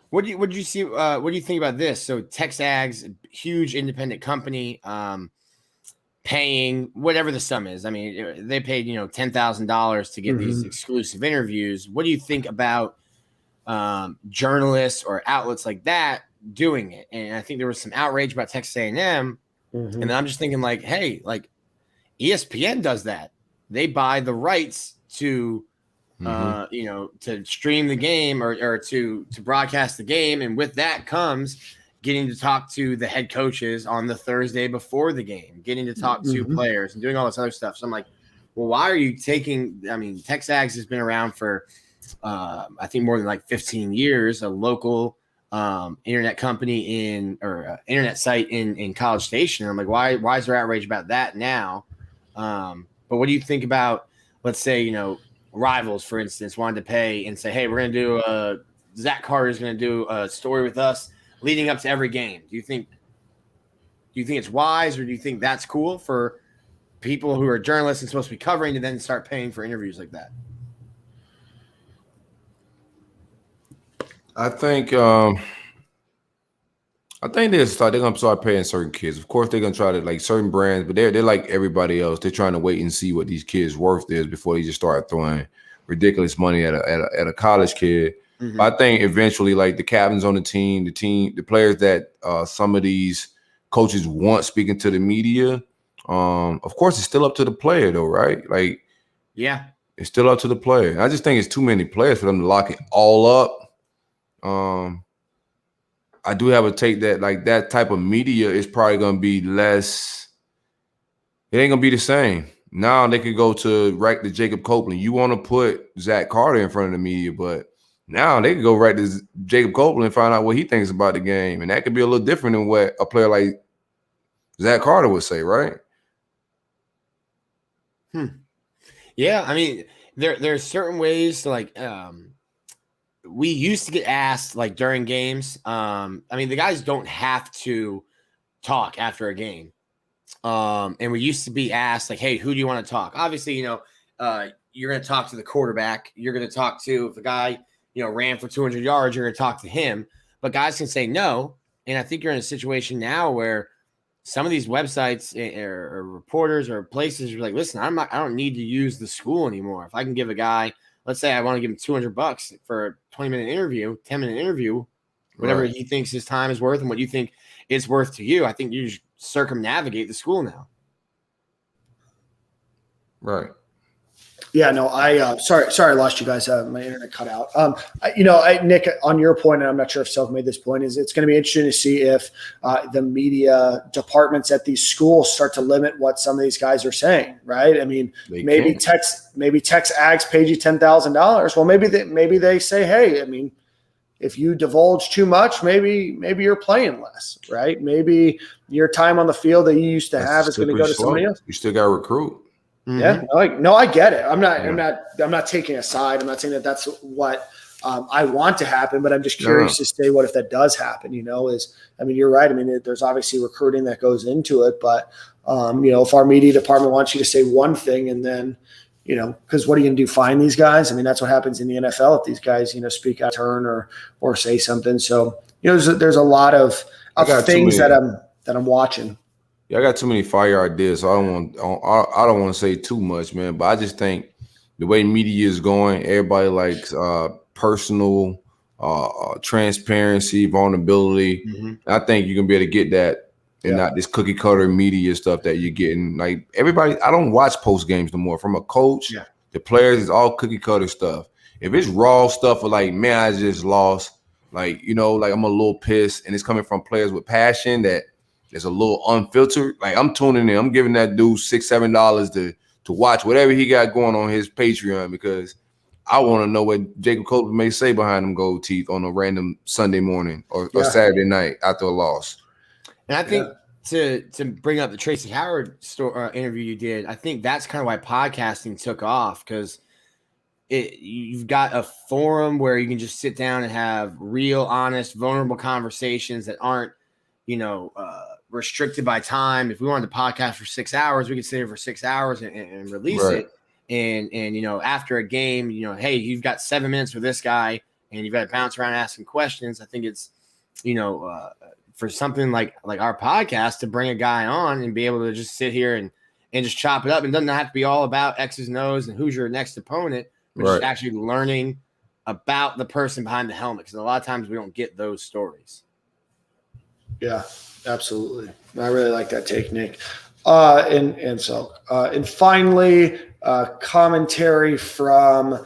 What do you see? What do you think about this? So TexAgs, huge independent company, paying whatever the sum is. I mean, they paid $10,000 to get these exclusive interviews. What do you think about journalists or outlets like that doing it? And I think there was some outrage about Texas A&M, and I'm just thinking like, hey, like ESPN does that. They buy the rights to. To stream the game or to broadcast the game. And with that comes getting to talk to the head coaches on the Thursday before the game, getting to talk to players and doing all this other stuff. So I'm like, well, why are you TexAgs has been around for, I think more than like 15 years, a local internet company internet site in College Station. I'm like, why is there outrage about that now? But what do you think about, let's say, Rivals, for instance, wanted to pay and say, hey, we're going to do Zach Carter's going to do a story with us leading up to every game. Do you think it's wise, or do you think that's cool for people who are journalists and supposed to be covering to then start paying for interviews like that? I think they're going to start paying certain kids. Of course, they're going to try to like certain brands, but they're like everybody else. They're trying to wait and see what these kids' worth is before they just start throwing ridiculous money at a college kid. But I think eventually, like the captains on the team, the players that some of these coaches want speaking to the media. Of course, it's still up to the player, though, right? Like, yeah, it's still up to the player. I just think it's too many players for them to lock it all up. I do have a take that like that type of media is probably going to be less. It ain't going to be the same. Now they could go to right to Jacob Copeland. You want to put Zach Carter in front of the media, but now they could go right to Jacob Copeland and find out what he thinks about the game. And that could be a little different than what a player like Zach Carter would say, right? Yeah, I mean, there's certain ways to like we used to get asked like during games. I mean, the guys don't have to talk after a game. And we used to be asked like, hey, who do you want to talk? Obviously, you're going to talk to the quarterback. You're going to talk to if a guy, ran for 200 yards, you're going to talk to him. But guys can say no. And I think you're in a situation now where some of these websites or reporters or places are like, listen, I don't need to use the school anymore. If I can give a guy, let's say I want to give him $200 for a 20-minute interview, 10-minute interview, whatever he thinks his time is worth and what you think it's worth to you. I think you just circumnavigate the school now. Right. Yeah, no, sorry, I lost you guys. My internet cut out. Nick, on your point, and I'm not sure if Self made this point, is it's going to be interesting to see if the media departments at these schools start to limit what some of these guys are saying, right? I mean, maybe TexAgs paid you $10,000. Well, maybe they say, hey, I mean, if you divulge too much, maybe you're playing less, right? Maybe your time on the field that you used to have is going to go to somebody else. You still got to recruit. Yeah, no, I get it. I'm not taking a side. I'm not saying that that's what I want to happen, but I'm just curious to say, what if that does happen? You're right. I mean, there's obviously recruiting that goes into it, but if our media department wants you to say one thing and then, because what are you going to do? Find these guys? I mean, that's what happens in the NFL if these guys, speak out of turn or say something. So, there's a lot of things that I'm watching. Yeah, I got too many fire ideas, so I don't want to say too much, man. But I just think the way media is going, everybody likes personal transparency, vulnerability. Mm-hmm. I think you can be able to get that and not this cookie cutter media stuff that you're getting. Like everybody, I don't watch post games no more. From a coach, the players, it's all cookie cutter stuff. If it's raw stuff or like, man, I just lost, like I'm a little pissed, and it's coming from players with passion that is a little unfiltered. Like I'm tuning in, I'm giving that dude $6-7 to watch whatever he got going on his Patreon, because I want to know what Jacob Copeland may say behind them gold teeth on a random Sunday morning or Saturday night after a loss. And I think to bring up the Tracy Howard interview you did, I think that's kind of why podcasting took off, because you've got a forum where you can just sit down and have real, honest, vulnerable conversations that aren't, restricted by time. If we wanted to podcast for 6 hours, we could sit here for 6 hours and release it. And after a game, hey, you've got 7 minutes for this guy and you've got to bounce around asking questions. I think it's, for something like our podcast, to bring a guy on and be able to just sit here and just chop it up. And it doesn't have to be all about X's and O's and who's your next opponent, but just actually learning about the person behind the helmet. Because a lot of times we don't get those stories. Yeah, absolutely. I really like that take, Nick. And finally, commentary from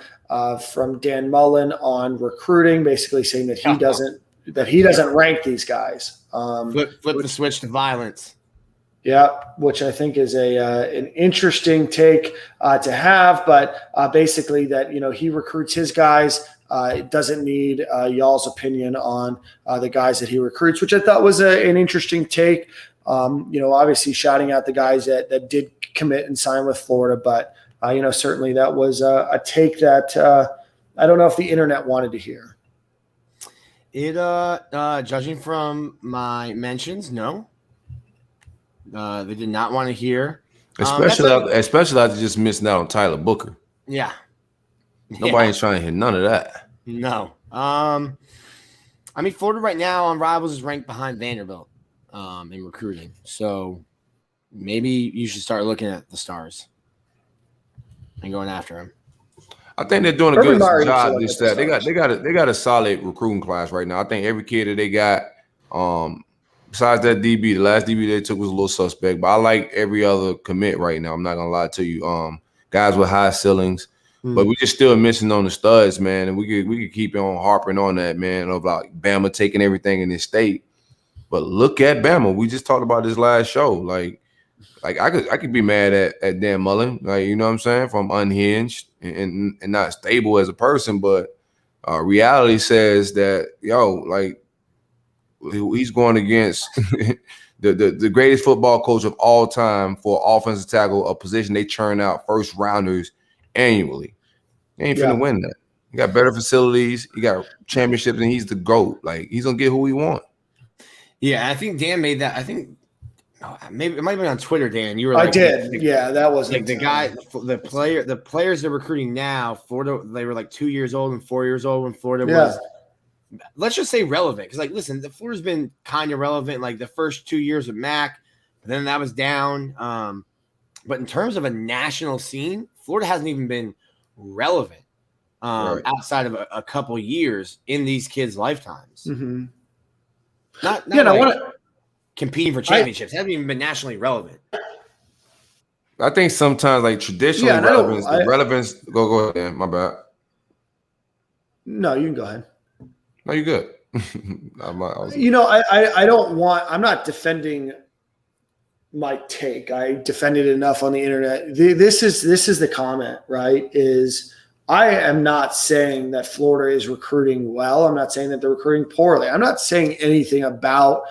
Dan Mullen on recruiting, basically saying that he doesn't rank these guys. Flip the switch to violence. Yeah, which I think is an interesting take to have, but basically that he recruits his guys. It doesn't need y'all's opinion on the guys that he recruits, which I thought was an interesting take. Obviously shouting out the guys that did commit and sign with Florida, but certainly that was a take that I don't know if the internet wanted to hear. It judging from my mentions, no. They did not want to hear. Especially after just missing out on Tyler Booker. Yeah. Nobody ain't trying to hear none of that. No. Florida right now on Rivals is ranked behind Vanderbilt in recruiting. So maybe you should start looking at the stars and going after them. I think they're doing a good job. They got a solid recruiting class right now. I think every kid that they got, besides that DB, the last DB they took was a little suspect, but I like every other commit right now. I'm not gonna lie to you. Guys with high ceilings, but we just still missing on the studs, man. And we could keep on harping on that, man, of like Bama taking everything in this state. But look at Bama. We just talked about this last show. Like I could be mad at Dan Mullen, like, you know what I'm saying, from unhinged and not stable as a person, but reality says that he's going against the greatest football coach of all time for offensive tackle, a position they churn out first rounders annually. They ain't finna win that. He got better facilities, he got championships, and he's the GOAT. Like, he's gonna get who he want. Yeah, I think Dan made that. I think maybe it might have been on Twitter, Dan. You were I did. That was like the guy, the players they're recruiting now. Florida, they were like 2 years old and 4 years old when Florida was. Let's just say relevant, because like, listen, the Florida's been kind of relevant like the first 2 years of Mac, but then that was down. But in terms of a national scene, Florida hasn't even been relevant outside of a couple years in these kids' lifetimes. Mm-hmm. Not competing for championships. Haven't even been nationally relevant. I think sometimes like traditional relevance. Go ahead, Dan. My bad. No, you can go ahead. No, you're good. I don't want. I'm not defending my take. I defended it enough on the internet. This is the comment, right? Is I am not saying that Florida is recruiting well. I'm not saying that they're recruiting poorly. I'm not saying anything about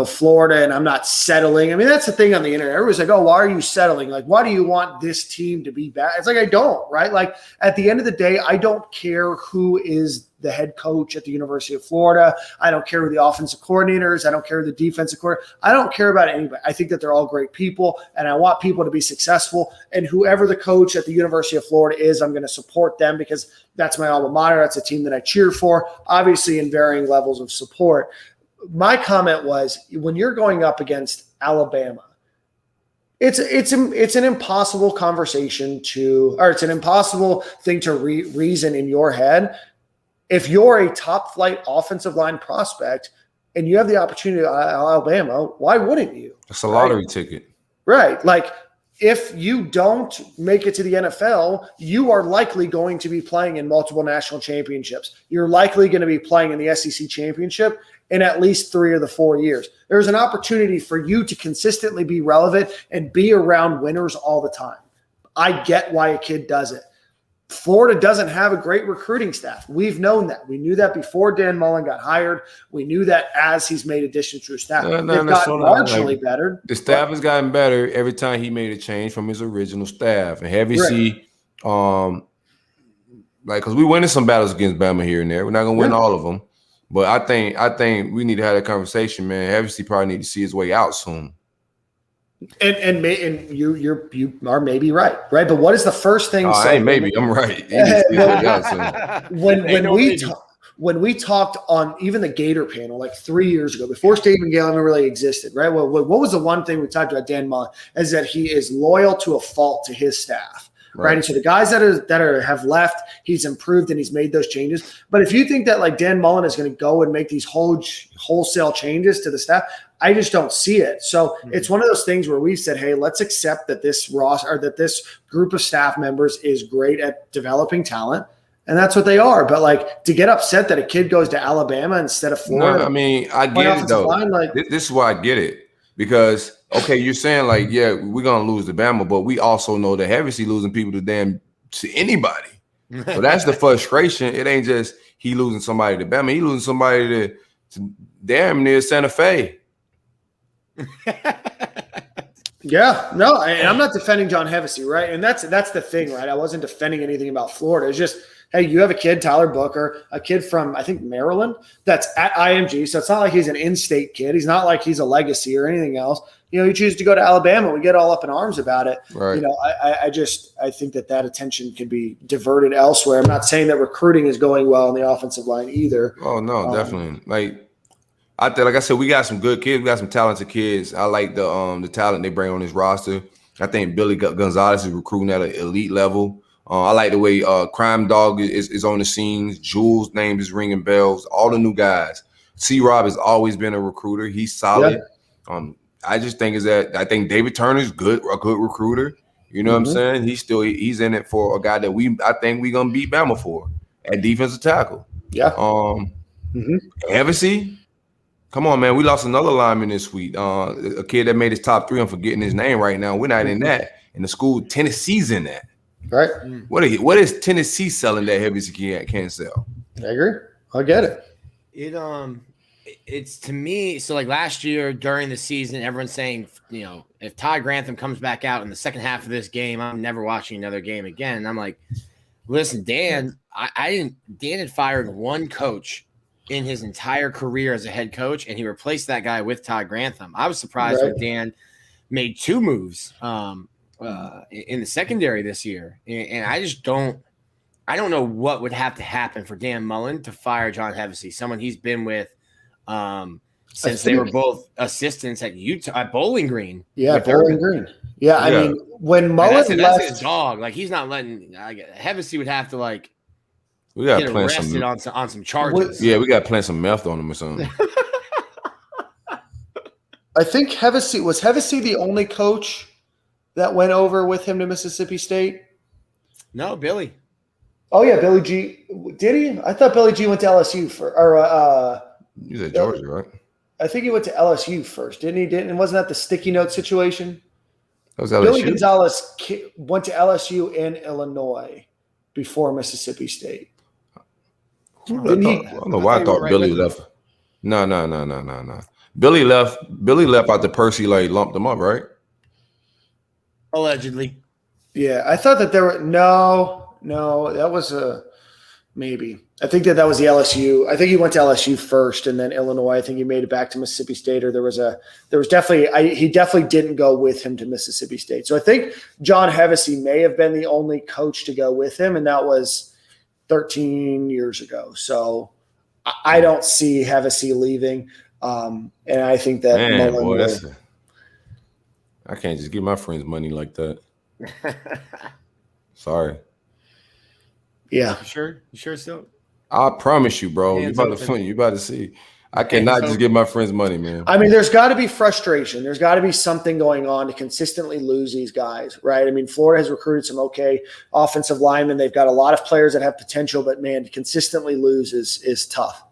Florida, and I'm not settling. I mean, that's the thing on the internet. Everybody's like, oh, why are you settling? Like, why do you want this team to be bad? It's like, I don't, right? Like, at the end of the day, I don't care who is the head coach at the University of Florida. I don't care who the offensive coordinators. I don't care who the defensive coordinator. I don't care about anybody. I think that they're all great people, and I want people to be successful. And whoever the coach at the University of Florida is, I'm going to support them because that's my alma mater. That's a team that I cheer for, obviously in varying levels of support. My comment was, when you're going up against Alabama, it's an impossible conversation it's an impossible thing to reason in your head. If you're a top flight offensive line prospect and you have the opportunity at Alabama, why wouldn't you? It's a lottery ticket. Right. Like, if you don't make it to the NFL, you are likely going to be playing in multiple national championships. You're likely going to be playing in the SEC championship in at least 3 of the 4 years. There's an opportunity for you to consistently be relevant and be around winners all the time. I get why a kid does it. Florida doesn't have a great recruiting staff. We've known that. We knew that before Dan Mullen got hired. We knew that as he's made additions to his staff. They've gotten marginally better. The staff has gotten better every time he made a change from his original staff. And have you see, because we winning some battles against Bama here and there. We're not gonna win all of them, but I think we need to have that conversation, man. Have you probably need to see his way out soon. And you are maybe right? But what is the first thing? Maybe I'm right. When we talked on even the Gator panel like 3 years ago, before Stephen Gale even really existed, right? Well, what was the one thing we talked about Dan Mullen is that he is loyal to a fault to his staff. Right. And so the guys that have left, he's improved and he's made those changes. But if you think that like Dan Mullen is going to go and make these wholesale changes to the staff, I just don't see it. So it's one of those things where we've said, hey, let's accept that this group of staff members is great at developing talent. And that's what they are. But like, to get upset that a kid goes to Alabama instead of Florida. No, I mean, I get it though. This is why I get it. Because, okay, you're saying like, yeah, we're going to lose to Bama, but we also know that Hevesy losing people to anybody. So that's the frustration. It ain't just he losing somebody to Bama. He losing somebody to damn near Santa Fe. Yeah, no, I'm not defending John Hevesy, right? And that's the thing, right? I wasn't defending anything about Florida. It's just, hey, you have a kid, Tyler Booker, a kid from, I think, Maryland, that's at IMG. So it's not like he's an in-state kid. He's not like he's a legacy or anything else. You choose to go to Alabama. We get all up in arms about it. Right. I think that attention could be diverted elsewhere. I'm not saying that recruiting is going well on the offensive line either. Oh, no, definitely. Like I said, we got some good kids. We got some talented kids. I like the talent they bring on this roster. I think Billy Gonzalez is recruiting at an elite level. I like the way Crime Dog is on the scenes. Jules' name is ringing bells. All the new guys. C-Rob has always been a recruiter. He's solid. Yeah. I just think I think David Turner's a good recruiter. You know what I'm saying? He's in it for a guy that I think we're gonna beat Bama for at defensive tackle. Yeah. Hevesy. Come on, man. We lost another lineman this week. A kid that made his top 3. I'm forgetting his name right now. We're not in that. And the school, Tennessee's in that. Right. What is Tennessee selling that Hevesy can't sell? I agree. I get it. It's to me, so like last year during the season, everyone's saying, if Todd Grantham comes back out in the second half of this game, I'm never watching another game again. And I'm like, listen, Dan had fired one coach in his entire career as a head coach, and he replaced that guy with Todd Grantham. I was surprised when Dan made 2 moves in the secondary this year. And I don't know what would have to happen for Dan Mullen to fire John Hevesy, someone he's been with since they were both assistants at Bowling Green. Yeah, Bowling Green. Yeah, I mean, when Mullen left, that's his dog. Like, he's not letting Hevesy would have to we got get arrested on some charges. Yeah, we got to plant some meth on him or something. I think Hevesy the only coach that went over with him to Mississippi State? No, Billy. Oh yeah, Billy G. Did he? I thought Billy G went to LSU He's at Georgia, right? I think he went to LSU first, didn't he? And wasn't that the sticky note situation? That was LSU. Billy Gonzalez went to LSU in Illinois. before Mississippi State. I don't know why I thought Billy left. No. Billy left after Percy like lumped him up, right? Allegedly. Yeah, I thought that there were no, that was a maybe. I think that was the LSU. I think he went to LSU first, and then Illinois. I think he made it back to Mississippi State, or there was definitely he definitely didn't go with him to Mississippi State. So I think John Hevesy may have been the only coach to go with him, and that was 13 years ago. So I don't see Hevesy leaving, and I think that Mullen I can't just give my friends money like that. Sorry. Yeah. You sure so? I promise you, bro. You about to see. I cannot just give my friends money, man. I mean, there's got to be frustration. There's got to be something going on to consistently lose these guys, right? I mean, Florida has recruited some okay offensive linemen. They've got a lot of players that have potential, but man, to consistently lose is tough.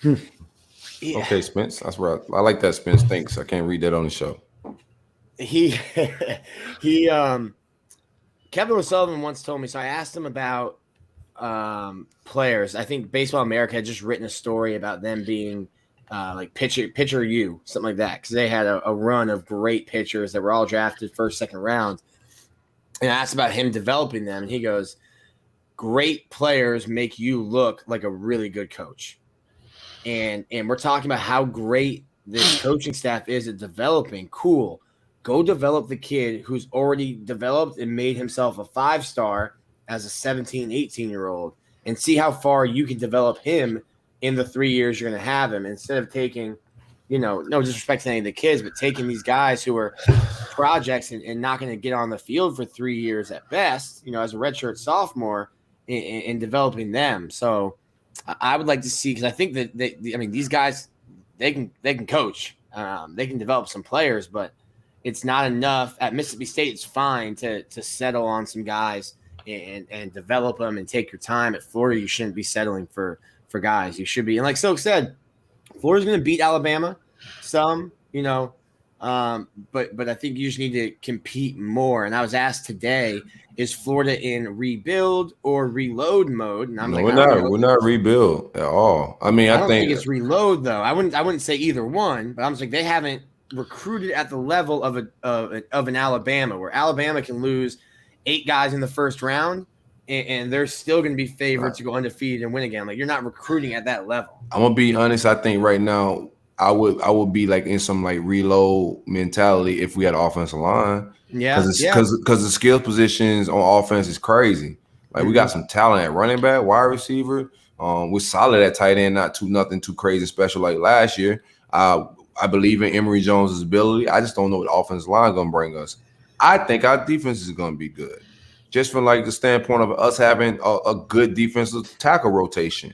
Yeah. Okay, Spence. That's right. I like that, Spence. Thanks. I can't read that on the show. Kevin O'Sullivan once told me, so I asked him about players. I think Baseball America had just written a story about them being like pitcher U, something like that, because they had a run of great pitchers that were all drafted first, second round. And I asked about him developing them, and he goes, great players make you look like a really good coach. And we're talking about how great this coaching staff is at developing. Cool. Go develop the kid who's already developed and made himself a 5-star as a 17, 18-year-old, and see how far you can develop him in the 3 years you're going to have him, instead of taking, no disrespect to any of the kids, but taking these guys who are projects and not going to get on the field for 3 years at best, as a redshirt sophomore, and developing them. So I would like to see, because I think that these guys, they can coach, they can develop some players, but it's not enough. At Mississippi State, it's fine to settle on some guys and develop them and take your time. At Florida, you shouldn't be settling for guys. You should be, and like Soak said, Florida's going to beat Alabama some, but I think you just need to compete more. And I was asked today, is Florida in rebuild or reload mode? And we're not rebuild at all. I mean, I don't think it's reload though. I wouldn't say either one, but I'm just like, they haven't recruited at the level of an Alabama, where Alabama can lose 8 guys in the first round and they're still going to be favored to go undefeated and win again. Like, you're not recruiting at that level. I'm gonna be honest. I think right now I would be like in some like reload mentality if we had an offensive line. Yeah, because the skill positions on offense is crazy. Like, we got some talent at running back, wide receiver. We're solid at tight end, nothing too crazy special like last year. I believe in Emory Jones' ability. I just don't know what offensive line going to bring us. I think our defense is going to be good, just from like the standpoint of us having a good defensive tackle rotation.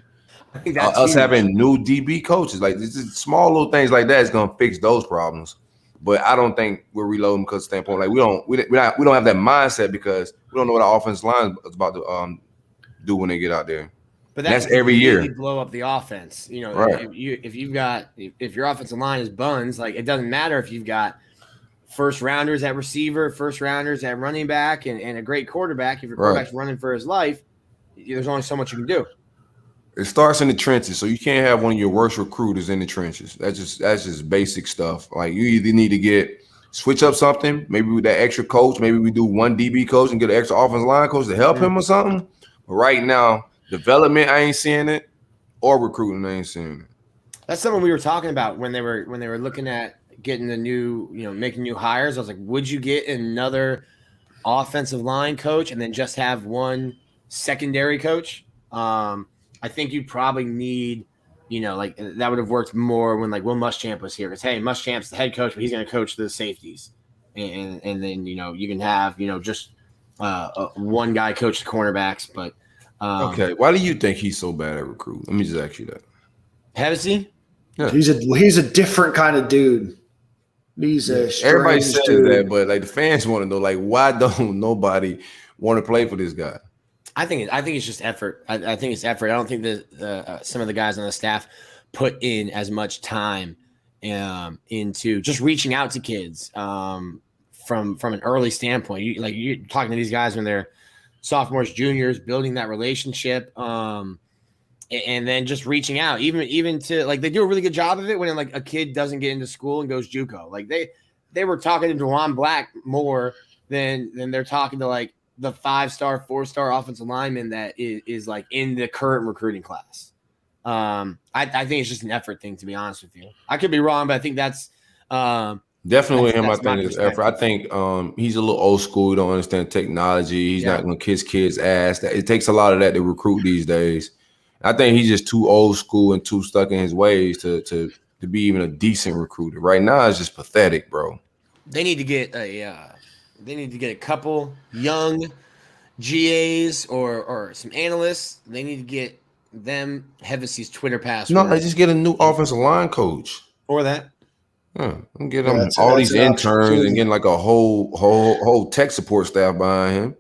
I think that's us having new DB coaches. Like, this is small little things like that is going to fix those problems. But I don't think we're reloading because of the standpoint, like, we don't have that mindset, because we don't know what our offensive line is about to do when they get out there. But that's every year. Blow up the offense. Right. If your offensive line is buns, like, it doesn't matter if you've got first rounders at receiver, first rounders at running back, and a great quarterback. If your quarterback's running for his life, there's only so much you can do. It starts in the trenches, so you can't have one of your worst recruiters in the trenches. That's just basic stuff. Like, you either need to switch up something, maybe with that extra coach, maybe we do one DB coach and get an extra offensive line coach to help him or something. But right now, development, I ain't seeing it, or recruiting, I ain't seeing it. That's something we were talking about when they were looking at getting the new, making new hires. I was like, would you get another offensive line coach and then just have one secondary coach? I think you probably need, like, that would have worked more when, like, Will Muschamp was here. Because, hey, Muschamp's the head coach, but he's going to coach the safeties. And then, you can have, just one guy coach the cornerbacks. But okay, why do you think he's so bad at recruiting? Let me just ask you that. Hevesy? Yeah. He's a different kind of dude. Everybody says that, but like, the fans want to know, like, why don't nobody want to play for this guy? I think it's just effort. I think it's effort. I don't think that some of the guys on the staff put in as much time into just reaching out to kids, from an early standpoint. You're talking to these guys when they're sophomores, juniors, building that relationship, and then just reaching out, even to like they do a really good job of it when like a kid doesn't get into school and goes JUCO. Like they were talking to Dewan Black more than they're talking to like the 5-star, 4-star offensive lineman that is like in the current recruiting class. I think it's just an effort thing, to be honest with you. I could be wrong, but I think that's definitely with him. I that's my think it's effort. I think he's a little old school. He don't understand technology. He's not going to kiss kids' ass. It takes a lot of that to recruit these days. I think he's just too old school and too stuck in his ways to be even a decent recruiter. Right now, it's just pathetic, bro. They need to get a couple young GAs or some analysts. They need to get them Hevessy's Twitter password. No, I just get a new offensive line coach. Or that. Yeah, and get them all these interns and getting like a whole tech support staff behind him.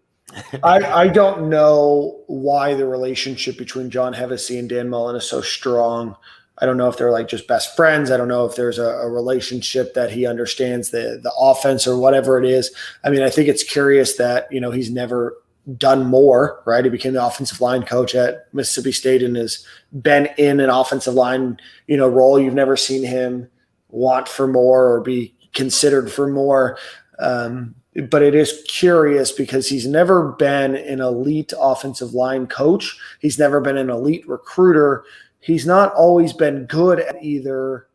I don't know why the relationship between John Hevesy and Dan Mullen is so strong. I don't know if they're like just best friends. I don't know if there's a relationship that he understands the offense or whatever it is. I mean, I think it's curious that, he's never done more, right? He became the offensive line coach at Mississippi State and has been in an offensive line, role. You've never seen him want for more or be considered for more. But it is curious because he's never been an elite offensive line coach. He's never been an elite recruiter. He's not always been good at either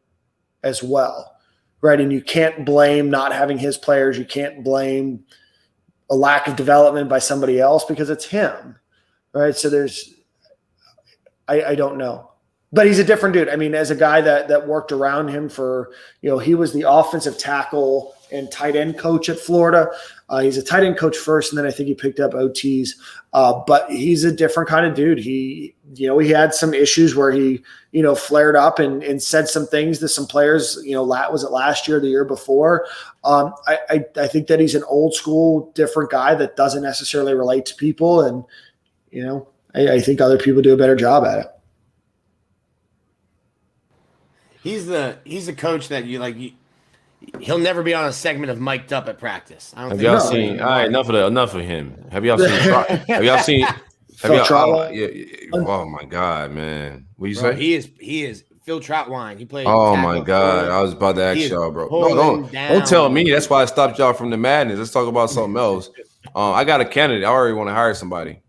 as well, right? And you can't blame not having his players. You can't blame a lack of development by somebody else because it's him, right? So I don't know. But he's a different dude. I mean, as a guy that worked around him for, he was the offensive tackle and tight end coach at Florida. He's a tight end coach first, and then I think he picked up OTs. But he's a different kind of dude. He had some issues where he, flared up and said some things to some players, was it last year or the year before? I think that he's an old school, different guy that doesn't necessarily relate to people. And, I think other people do a better job at it. He's the coach that he'll never be on a segment of Mic'd Up at practice. I don't Have think y'all seen? All right, enough of him. Have y'all seen? Have y'all seen? Oh my God, man! What you say? He is Phil Troutwine. He played. Oh my God! I was about to ask y'all, bro. No, don't tell me. That's why I stopped y'all from the madness. Let's talk about something else. I got a candidate. I already want to hire somebody.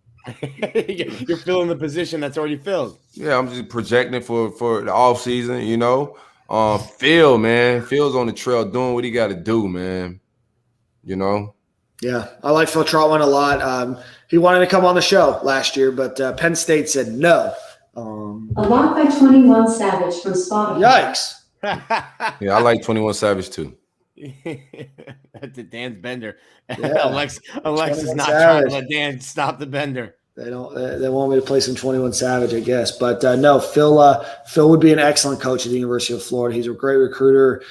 You're filling the position that's already filled. Yeah, I'm just projecting for the off season. Phil, man, Phil's on the trail doing what he got to do, man. Yeah, I like Phil Troutwine a lot. He wanted to come on the show last year, but Penn State said no. A lot by 21 Savage from Spotify. Yikes. Yeah, I like 21 Savage too. That's Dan's bender. Yeah. Alexa's not trying to let Dan stop the bender. They want me to play some 21 Savage, I guess. But no, Phil would be an excellent coach at the University of Florida. He's a great recruiter.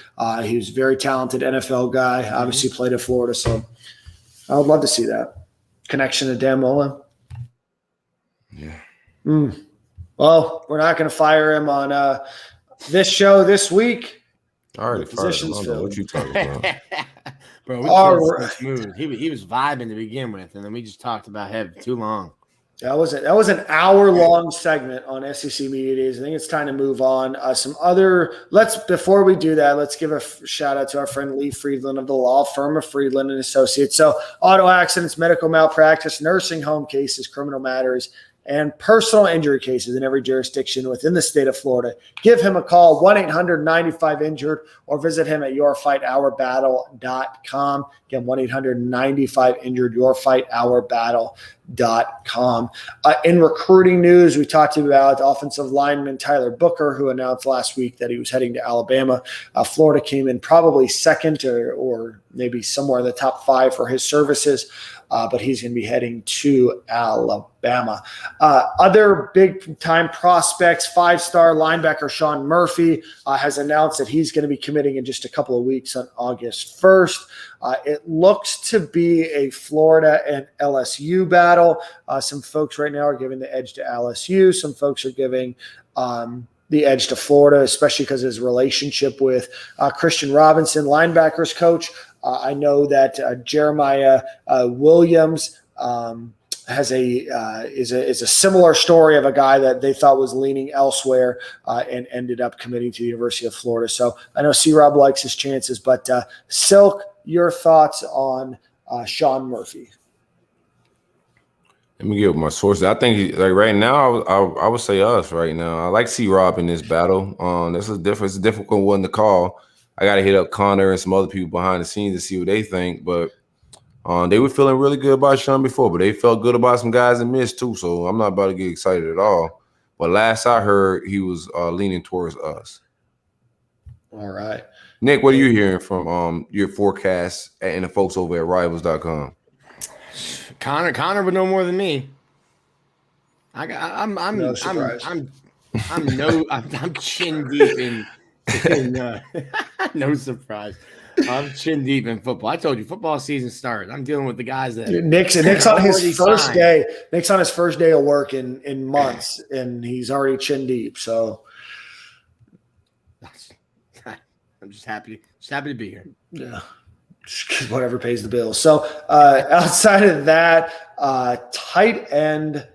He was a very talented NFL guy. Obviously played at Florida, so I would love to see that connection to Dan Mullen. Yeah. Well, we're not going to fire him on this show this week. I already fired him. I don't know what you talking about. Bro, we so smooth. He was vibing to begin with, and then we just talked about him too long. That was an hour-long segment on SEC Media Days. I think it's time to move on. Before we do that, let's give a shout out to our friend Lee Friedland of the law firm of Friedland and Associates. So auto accidents, medical malpractice, nursing home cases, criminal matters, and personal injury cases in every jurisdiction within the state of Florida. Give him a call, 1-800-95-INJURED, or visit him at yourfightourbattle.com. Again, 1-800-95-INJURED, yourfightourbattle.com. In recruiting news, we talked about offensive lineman Tyler Booker, who announced last week that he was heading to Alabama. Florida came in probably second or maybe somewhere in the top 5 for his services. But he's going to be heading to Alabama. Other big-time prospects, 5-star linebacker Sean Murphy has announced that he's going to be committing in just a couple of weeks on August 1st. It looks to be a Florida and LSU battle. Some folks right now are giving the edge to LSU. Some folks are giving the edge to Florida, especially because of his relationship with Christian Robinson, linebackers coach. I know that Jeremiah Williams has is a similar story of a guy that they thought was leaning elsewhere and ended up committing to the University of Florida. So I know C-Rob likes his chances, but Silk, your thoughts on Sean Murphy? Let me give my sources. I think like right now, I would say us right now. I like C-Rob in this battle. It's a difficult one to call. I got to hit up Connor and some other people behind the scenes to see what they think. But they were feeling really good about Sean before, but they felt good about some guys that missed too. So I'm not about to get excited at all. But last I heard, he was leaning towards us. All right. Nick, what are you hearing from your forecasts and the folks over at Rivals.com? Connor would know more than me. I'm No surprise. I'm chin deep in no surprise. I'm chin deep in football. I told you, football season started. I'm dealing with the guys that Nick's on his first day. Nick's on his first day of work in months, and he's already chin deep. So I'm just happy to be here. Yeah. Just whatever pays the bills. So outside of that, tight end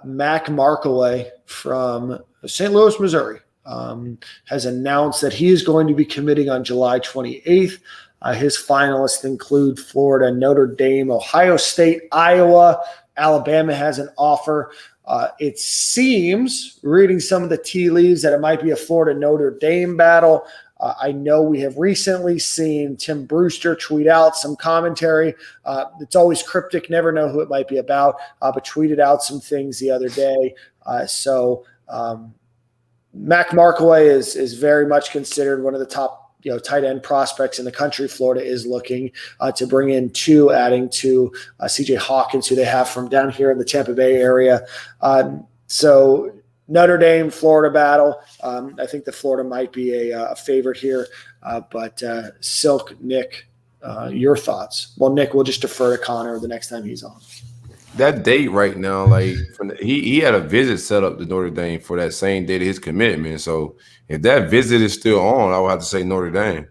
Mac Markaway from St. Louis, Missouri, has announced that he is going to be committing on July 28th. His finalists include Florida, Notre Dame, Ohio State, Iowa. Alabama has an offer. It seems, reading some of the tea leaves, that it might be a Florida Notre Dame battle. I know we have recently seen Tim Brewster tweet out some commentary. It's always cryptic, never know who it might be about, but tweeted out some things the other day. Mac Markaway is very much considered one of the top tight end prospects in the country. Florida is looking to bring in two, adding to CJ Hawkins, who they have from down here in the Tampa Bay area. So Notre Dame, Florida battle. I think that Florida might be a favorite here. But Silk, Nick, your thoughts? Well, Nick, we'll just defer to Connor the next time he's on. That date right now, like he had a visit set up to Notre Dame for that same date of his commitment. So if that visit is still on, I would have to say Notre Dame.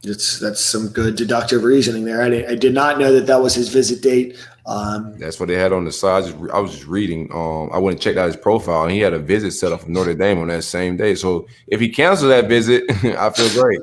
That's some good deductive reasoning there. I did not know that was his visit date. That's what they had on the side. I was just reading. I went and checked out his profile, and he had a visit set up for Notre Dame on that same day. So if he canceled that visit, I feel great.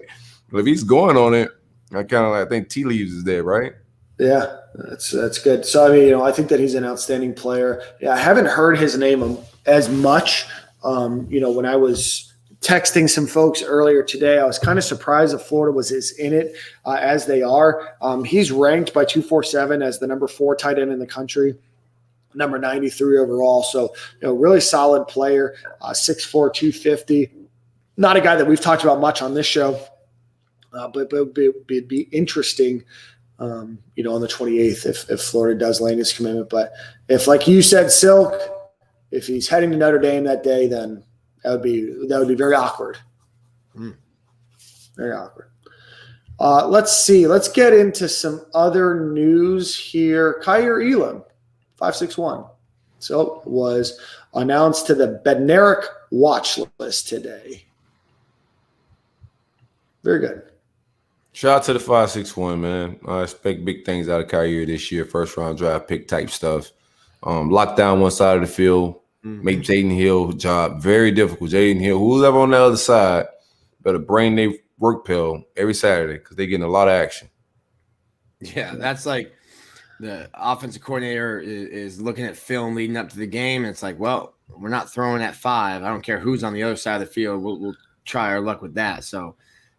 But if he's going on it, I think tea leaves is there, right? Yeah, that's good. So I think that he's an outstanding player. Yeah, I haven't heard his name as much. When I was texting some folks earlier today, I was kind of surprised that Florida was as in it as they are. He's ranked by 247 as the number 4 tight end in the country, number 93 overall. So, really solid player, 6'4", 250. Not a guy that we've talked about much on this show, but it'd be interesting, on the 28th if Florida does land his commitment. But if, like you said, Silk, if he's heading to Notre Dame that day, then that would be very awkward. Very awkward. Let's see. Let's get into some other news here. Kaiir Elam, 561. So was announced to the Bednarik watch list today. Very good. Shout out to the 561, man. I expect big things out of Kaiir this year. First round draft pick type stuff. Lock down one side of the field. Make Jaden Hill job very difficult. Jaden Hill, who's ever on the other side, better bring their work pill every Saturday because they're getting a lot of action. Yeah, that's like the offensive coordinator is looking at film leading up to the game, and it's like, well, we're not throwing at 5. I don't care who's on the other side of the field. We'll try our luck with that. So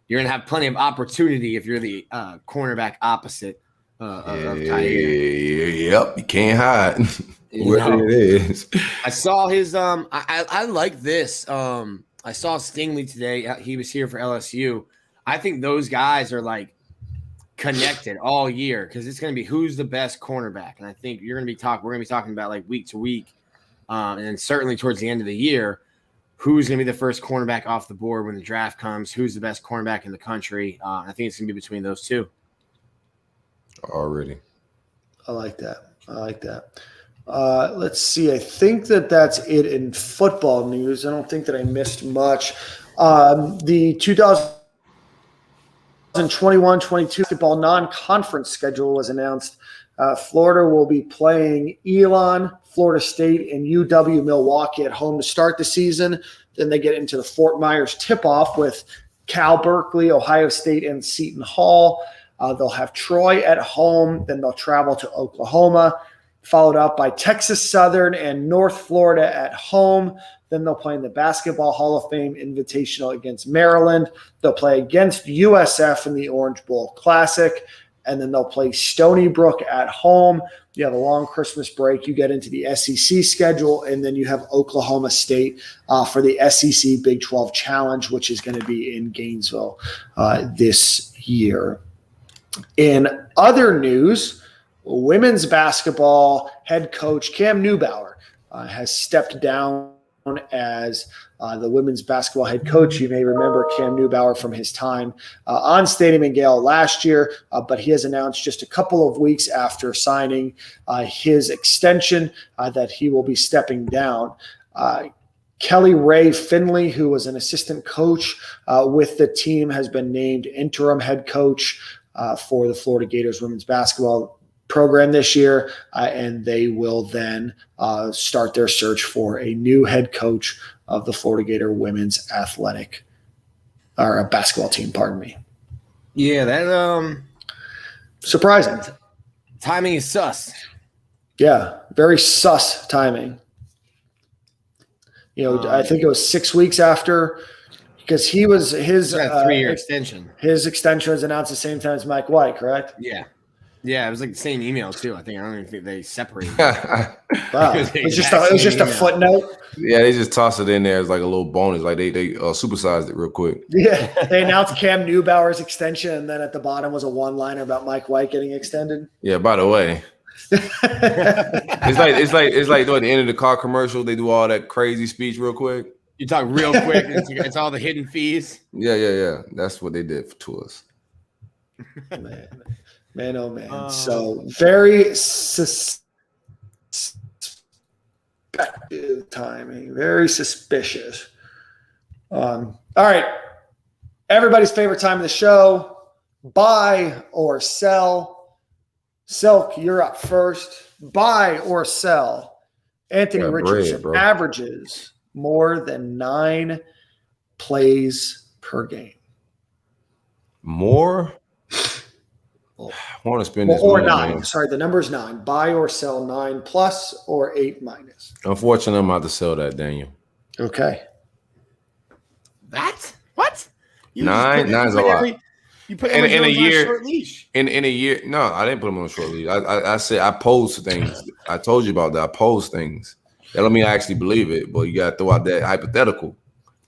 you're going to have plenty of opportunity if you're the cornerback opposite of Kaiir. Yep, you can't hide. Whatever it is. I saw his I like this. I saw Stingley today. He was here for LSU. I think those guys are like connected all year because it's going to be who's the best cornerback. And I think we're going to be talking about like week to week. And then certainly towards the end of the year, who's going to be the first cornerback off the board when the draft comes, who's the best cornerback in the country. I think it's going to be between those two. Already. I like that. Let's see. I think that's it in football news. I don't think that I missed much. The 2021-22 basketball non-conference schedule was announced. Florida will be playing Elon, Florida State, and UW Milwaukee at home to start the season. Then they get into the Fort Myers tip-off with Cal Berkeley, Ohio State, and Seton Hall. They'll have Troy at home. Then they'll travel to Oklahoma, followed up by Texas Southern and North Florida at home. Then they'll play in the Basketball Hall of Fame Invitational against Maryland. They'll play against USF in the Orange Bowl Classic. And then they'll play Stony Brook at home. You have a long Christmas break. You get into the SEC schedule, and then you have Oklahoma State for the SEC Big 12 Challenge, which is going to be in Gainesville this year. In other news, women's basketball head coach Cam Newbauer has stepped down as the women's basketball head coach. You may remember Cam Newbauer from his time on Stadium in Gale last year, but he has announced just a couple of weeks after signing his extension that he will be stepping down. Kelly Ray Finley, who was an assistant coach with the team, has been named interim head coach for the Florida Gators women's basketball program this year, and they will then start their search for a new head coach of the Florida Gator women's basketball team. Pardon me. Yeah, that surprising. Timing is sus. Yeah, very sus timing. I think it was 6 weeks after, because he was his 3-year extension. His extension was announced the same time as Mike White, correct? Yeah. Yeah, it was like the same email too. I don't even think they separated. Wow. It was just a footnote. Yeah, they just tossed it in there as like a little bonus. Like they supersized it real quick. Yeah, they announced Cam Newbauer's extension, and then at the bottom was a one-liner about Mike White getting extended. Yeah, by the way. it's like at the end of the car commercial, they do all that crazy speech real quick. You talk real quick. It's all the hidden fees. Yeah. That's what they did to us. Man, oh man. So very suspected timing, very suspicious. All right. Everybody's favorite time of the show, buy or sell. Silk, you're up first. Buy or sell. Anthony Richardson averages more than 9 plays per game. More? I want to spend this or money, 9. man. Sorry, the number is 9. Buy or sell 9 plus or 8 minus. Unfortunately, I'm about to sell that, Daniel. Okay. That? What? Nine's a lot. You put in a year. On a short leash. In a year, no, I didn't put him on a short leash. I said I posed things. I told you about that. I posed things. That don't mean I actually believe it, but you got to throw out that hypothetical.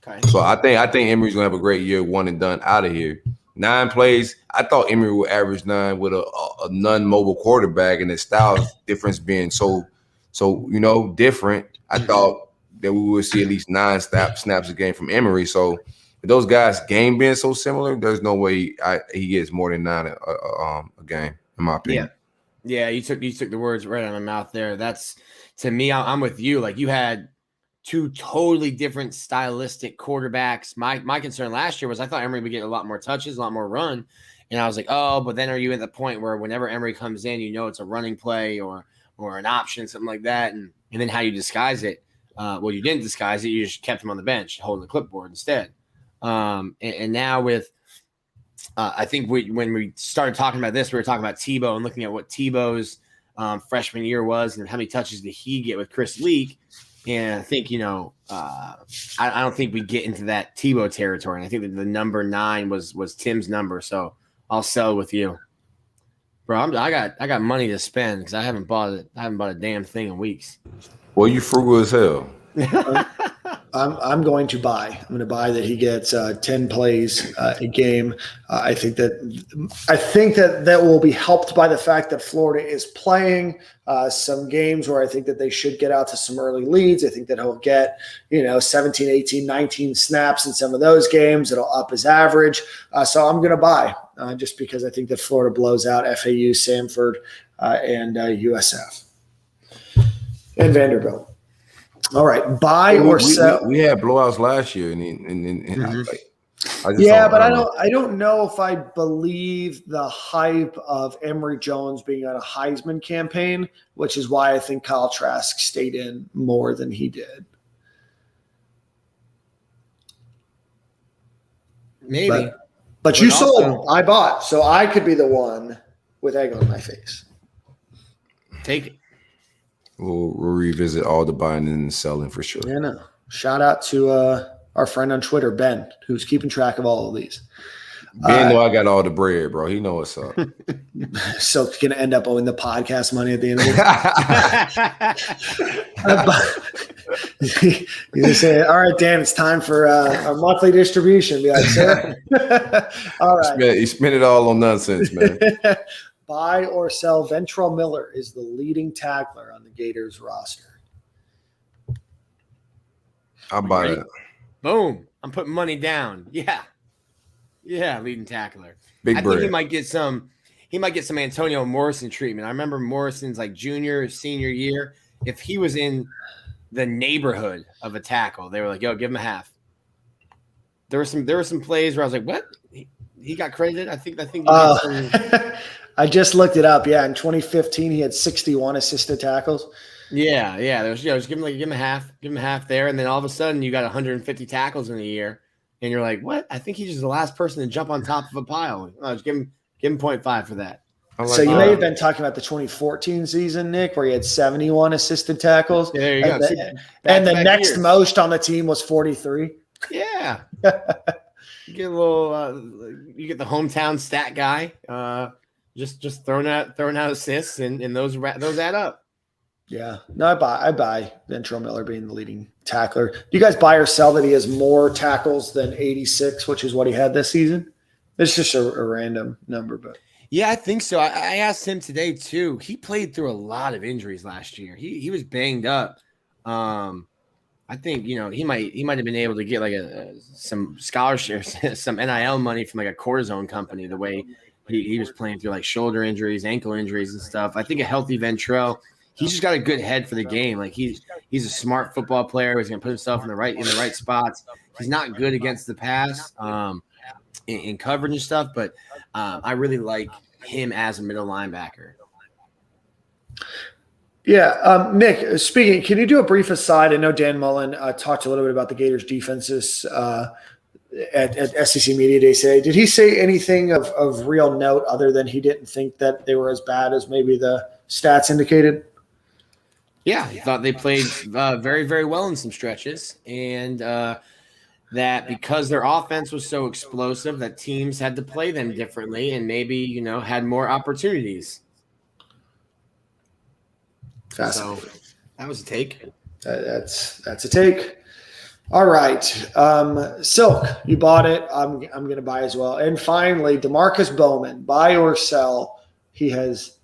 Okay. So I think Emory's gonna have a great year, one and done out of here. 9 plays. I thought Emory would average 9 with a non-mobile quarterback, and the style difference being so different. I thought that we would see at least 9 snaps a game from Emory. So with those guys' game being so similar, there's no way he gets more than 9 a game, in my opinion. Yeah. You took the words right out of my mouth there. That's, to me, I'm with you. Like, you had 2 totally different stylistic quarterbacks. My concern last year was I thought Emory would get a lot more touches, a lot more run. And I was like, oh, but then are you at the point where whenever Emory comes in, it's a running play or an option, something like that. And then how you disguise it. Well, you didn't disguise it. You just kept him on the bench, holding the clipboard instead. And now with I think when we started talking about this, we were talking about Tebow and looking at what Tebow's freshman year was and how many touches did he get with Chris Leak. And I think, I don't think we get into that Tebow territory. And I think that the number 9 was Tim's number. So I'll sell with you, bro. I got money to spend because I haven't bought a damn thing in weeks. Well, you frugal as hell. I'm going to buy. I'm going to buy that he gets 10 plays a game. I think that will be helped by the fact that Florida is playing some games where I think that they should get out to some early leads. I think that he'll get 17, 18, 19 snaps in some of those games. It'll up his average. So I'm going to buy just because I think that Florida blows out FAU, Samford, and USF and Vanderbilt. All right, buy or sell. We had blowouts last year, and Yeah, but I don't know if I believe the hype of Emory Jones being on a Heisman campaign, which is why I think Kyle Trask stayed in more than he did. Maybe. But you sold, I bought, so I could be the one with egg on my face. Take it. We'll revisit all the buying and selling for sure. Yeah, no. Shout out to our friend on Twitter, Ben, who's keeping track of all of these. Ben know I got all the bread, bro. He know what's up. So it's going to end up owing the podcast money at the end of it. You're going to say, all right, Dan, it's time for a monthly distribution. Be like, sir. All right. You spent it all on nonsense, man. Buy or sell. Ventrell Miller is the leading tackler on the Gators roster. I'll buy it. Boom. I'm putting money down. Yeah. Yeah, leading tackler. Big I bread. think he might get some Antonio Morrison treatment. I remember Morrison's like junior, senior year. If he was in the neighborhood of a tackle, they were like, yo, give him a half. There were some plays where I was like, what? He got credited? I think he got some... I just looked it up. Yeah, in 2015, he had 61 assisted tackles. Yeah. There's just give him a half there, and then all of a sudden you got 150 tackles in a year, and you're like, what? I think he's just the last person to jump on top of a pile. Just give him 0.5 for that. So you may have been talking about the 2014 season, Nick, where he had 71 assisted tackles. Yeah, there you go. And the next years. Most on the team was 43. Yeah. You get a little. You get the hometown stat guy. Just throwing out assists, and those add up. Yeah, no, I buy Ventrell Miller being the leading tackler. Do you guys buy or sell that he has more tackles than 86, which is what he had this season? It's just a random number, but yeah, I think so. I asked him today too. He played through a lot of injuries last year. He was banged up. I think he might have been able to get like some scholarships, some NIL money from like a cortisone company. The way he was playing through like shoulder injuries, ankle injuries, and stuff. I think a healthy Ventrell. He's just got a good head for the game. Like he's a smart football player. He's gonna put himself in the right spots. He's not good against the pass, in coverage and stuff, but I really like him as a middle linebacker. Yeah, Nick. Speaking, can you do a brief aside? I know Dan Mullen talked a little bit about the Gators' defenses at SEC Media Day. Did he say anything of real note other than he didn't think that they were as bad as maybe the stats indicated? Yeah, he thought they played very, very well in some stretches, and that because their offense was so explosive that teams had to play them differently and maybe, had more opportunities. So that was a take. That's a take. All right. Silk, you bought it. I'm going to buy as well. And finally, DeMarcus Bowman, buy or sell. He has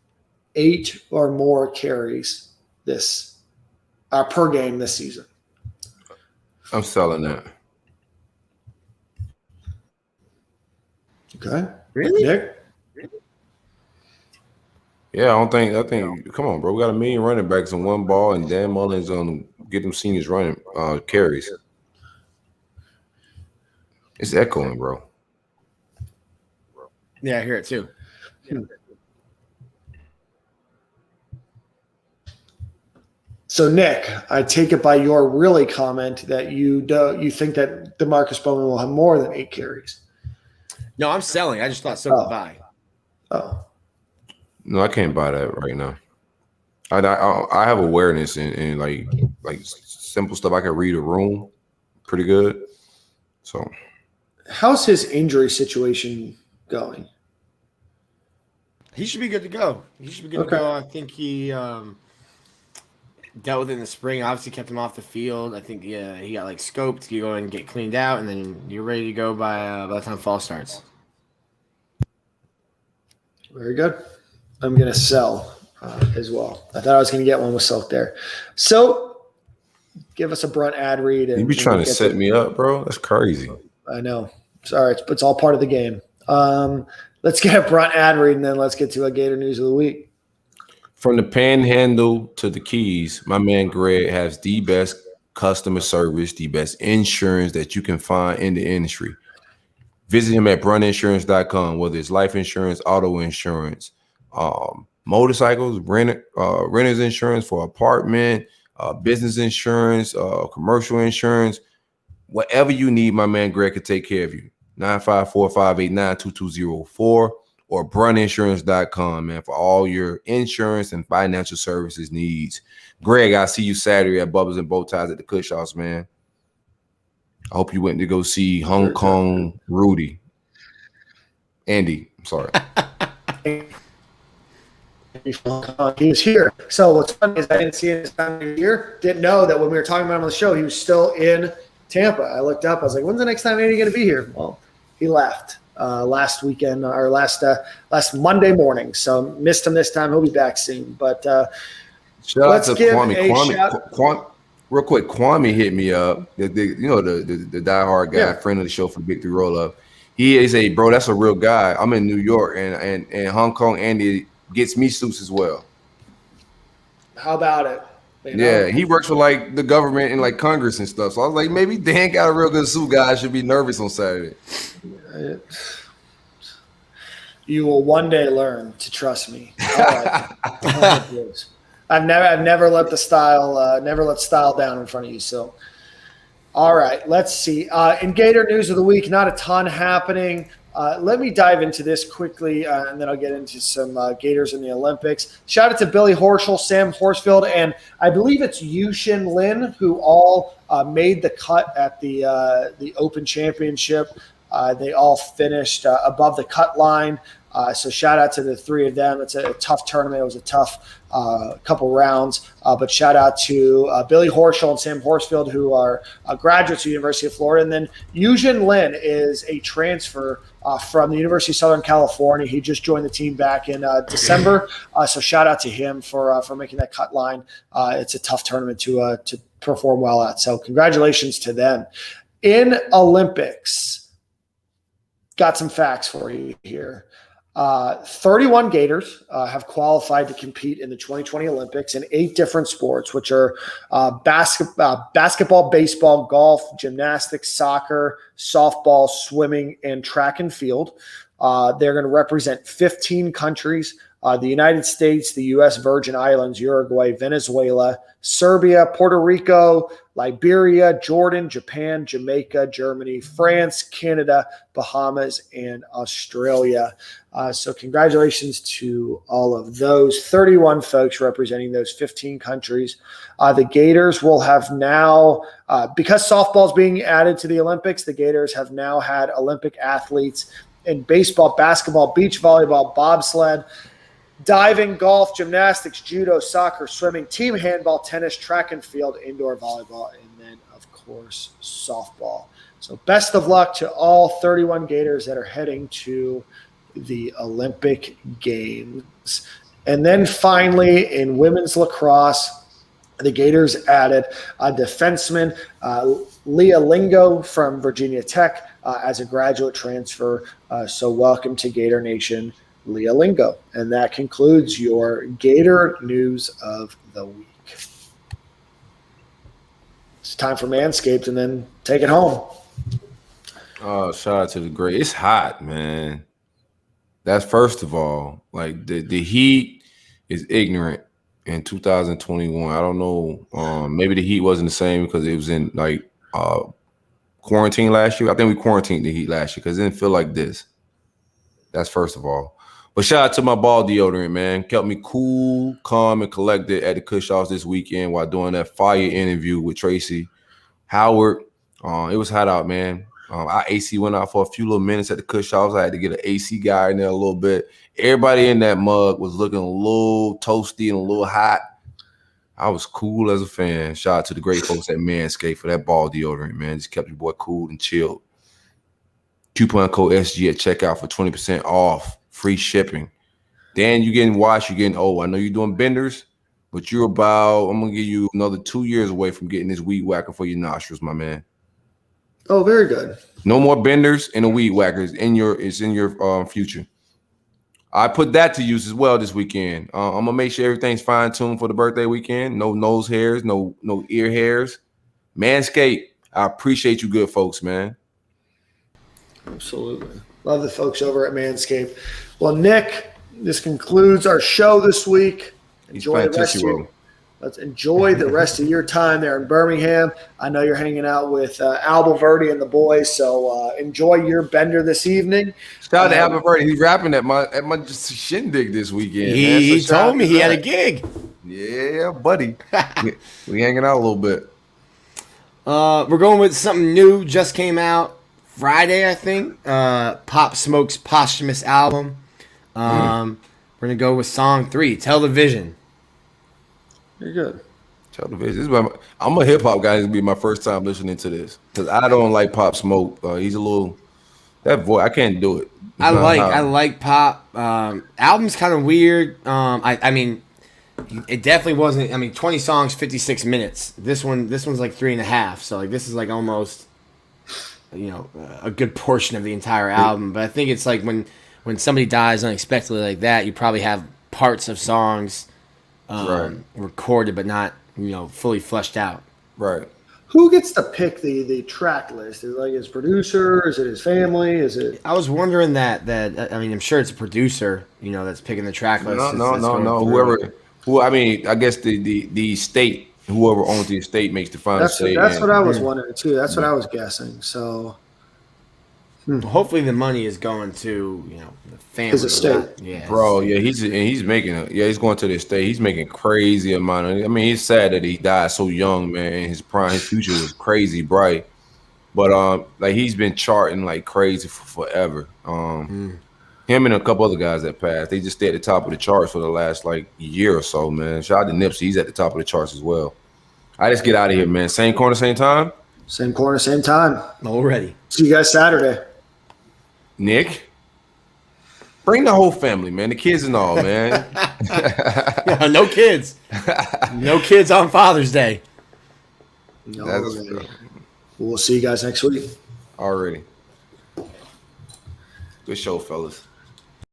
8 or more carries per game this season. I'm selling that. Okay. Really? Nick? Yeah, I think. Come on, bro. We got a million running backs and one ball, and Dan Mullen's on get them seniors running carries. It's echoing, bro. Yeah, I hear it too. So, Nick, I take it by your really comment that you think that DeMarcus Bowman will have more than 8 carries. No, I'm selling. I just thought so would buy. Oh. No, I can't buy that right now. I have awareness and like simple stuff. I can read a room pretty good. So, how's his injury situation going? He should be good to go. To go. I think he dealt with it in the spring. Obviously, kept him off the field. I think he got like scoped. You go and get cleaned out, and then you're ready to go by the time fall starts. Very good. I'm going to sell as well. I thought I was going to get one with Silk there. So, give us a Brunt ad read. You be trying to set me up, bro? That's crazy. I know. Sorry, it's all part of the game. Let's get a Brunt ad read, and then let's get to a Gator News of the Week. From the Panhandle to the Keys, my man Greg has the best customer service, the best insurance that you can find in the industry. Visit him at brunninsurance.com, whether it's life insurance, auto insurance, motorcycles, renter's insurance for apartment, business insurance, commercial insurance, whatever you need, my man Greg could take care of you. 954-589-2204 or brunninsurance.com, man, for all your insurance and financial services needs. Greg, I'll see you Saturday at Bubbles and Bowties at the Kush House, man. I hope you went to go see Hong Kong Rudy. Andy, I'm sorry. He was here. So what's funny is I didn't see him this time of year. Didn't know that when we were talking about him on the show, he was still in Tampa. I looked up. I was like, when's the next time Andy going to be here? Well, he left last weekend or last Monday morning. So missed him this time. He'll be back soon. But shout out to Kwame. Real quick, Kwame hit me up. The diehard guy, friend of the show for the Big Three Roll Up. He is bro. That's a real guy. I'm in New York, and Hong Kong. Andy gets me suits as well. How about it? Yeah, he works for like the government and like Congress and stuff. So I was like, maybe Dan got a real good suit guy. I should be nervous on Saturday. You will one day learn to trust me. All right. I've never let style down in front of you. So, all right, let's see. In Gator news of the week, not a ton happening. Let me dive into this quickly, and then I'll get into some Gators in the Olympics. Shout out to Billy Horschel, Sam Horsfield, and I believe it's Yushin Lin, who all made the cut at the Open Championship. They all finished above the cut line. So shout out to the three of them. It's a tough tournament. It was a tough couple rounds. But shout out to Billy Horschel and Sam Horsfield, who are graduates of the University of Florida. And then Yushin Lin is a transfer from the University of Southern California. He just joined the team back in December. So shout out to him for making that cut line. It's a tough tournament to perform well at. So congratulations to them. In Olympics, got some facts for you here. 31 Gators have qualified to compete in the 2020 Olympics in 8 different sports, which are basketball, baseball, golf, gymnastics, soccer, softball, swimming, and track and field. They're going to represent 15 countries: the United States, the U.S. Virgin Islands, Uruguay, Venezuela, Serbia, Puerto Rico, Liberia, Jordan, Japan, Jamaica, Germany, France, Canada, Bahamas, and Australia. So congratulations to all of those 31 folks representing those 15 countries. The Gators will have now, because softball is being added to the Olympics, the Gators have now had Olympic athletes in baseball, basketball, beach volleyball, bobsled, diving, golf, gymnastics, judo, soccer, swimming, team handball, tennis, track and field, indoor volleyball, and then, of course, softball. So best of luck to all 31 Gators that are heading to the Olympic Games. And then finally, in women's lacrosse, the Gators added a defenseman, Leah Lingo from Virginia Tech, as a graduate transfer. So welcome to Gator Nation, Leah Lingo. And that concludes your Gator news of the week. It's time for Manscaped, and then take it home. Oh, shout out to the great. It's hot, man. That's first of all. Like the heat is ignorant in 2021. I don't know. Maybe the heat wasn't the same because it was in like quarantine last year. I think we quarantined the heat last year because it didn't feel like this. That's first of all. But shout out to my ball deodorant, man. Kept me cool, calm, and collected at the Kush House this weekend while doing that fire interview with Tracy Howard. It was hot out, man. Our AC went out for a few little minutes at the Kush House. I had to get an AC guy in there a little bit. Everybody in that mug was looking a little toasty and a little hot. I was cool as a fan. Shout out to the great folks at Manscaped for that ball deodorant, man. Just kept your boy cool and chilled. Coupon code SG at checkout for 20% off. Free shipping. Dan, you getting washed, you getting old. I know you're doing benders, but I'm going to give you another 2 years away from getting this weed whacker for your nostrils, my man. Oh, very good. No more benders and a weed whacker. It's in your future. I put that to use as well this weekend. I'm going to make sure everything's fine-tuned for the birthday weekend. No nose hairs, no ear hairs. Manscaped, I appreciate you good folks, man. Absolutely. Love the folks over at Manscaped. Well, Nick, this concludes our show this week. Enjoy the rest of your, let's enjoy the rest of your time there in Birmingham. I know you're hanging out with Albuquerque and the boys, so enjoy your bender this evening. Shout out to Albuquerque. He's rapping at my shindig this weekend. He told me he had a gig. Yeah, buddy. we hanging out a little bit. We're going with something new. Just came out Friday, I think. Pop Smoke's posthumous album. We're gonna go with song 3, Television. You're good. Television. I'm a hip hop guy. This will be my first time listening to this because I don't like Pop Smoke. He's a little that voice. I can't do it. I like Pop. Album's kind of weird. I mean, it definitely wasn't. I mean, 20 songs, 56 minutes. This one's like 3.5. So like this is like almost, a good portion of the entire album. But I think it's like when somebody dies unexpectedly like that, you probably have parts of songs recorded but not fully fleshed out. Right. Who gets to pick the track list? Is it like his producer? Is it his family? Is it? I was wondering that. I mean, I'm sure it's a producer, that's picking the track list. No. I guess the state, whoever owns the estate makes the final say. That's what I was wondering too. That's what I was guessing. So. Hopefully the money is going to the family. His estate. Yeah, bro. Yeah, he's making he's going to the estate. He's making crazy amount of. I mean, it's sad that he died so young, man. His future was crazy bright, but like he's been charting like crazy for forever. Him and a couple other guys that passed, they just stay at the top of the charts for the last like year or so, man. Shout out to Nipsey, he's at the top of the charts as well. I just get out of here, man. Same corner, same time. Same corner, same time. Already. See you guys Saturday. Nick, bring the whole family, man. The kids and all, man. No kids. No kids on Father's Day. No, we'll see you guys next week. Already. Good show, fellas.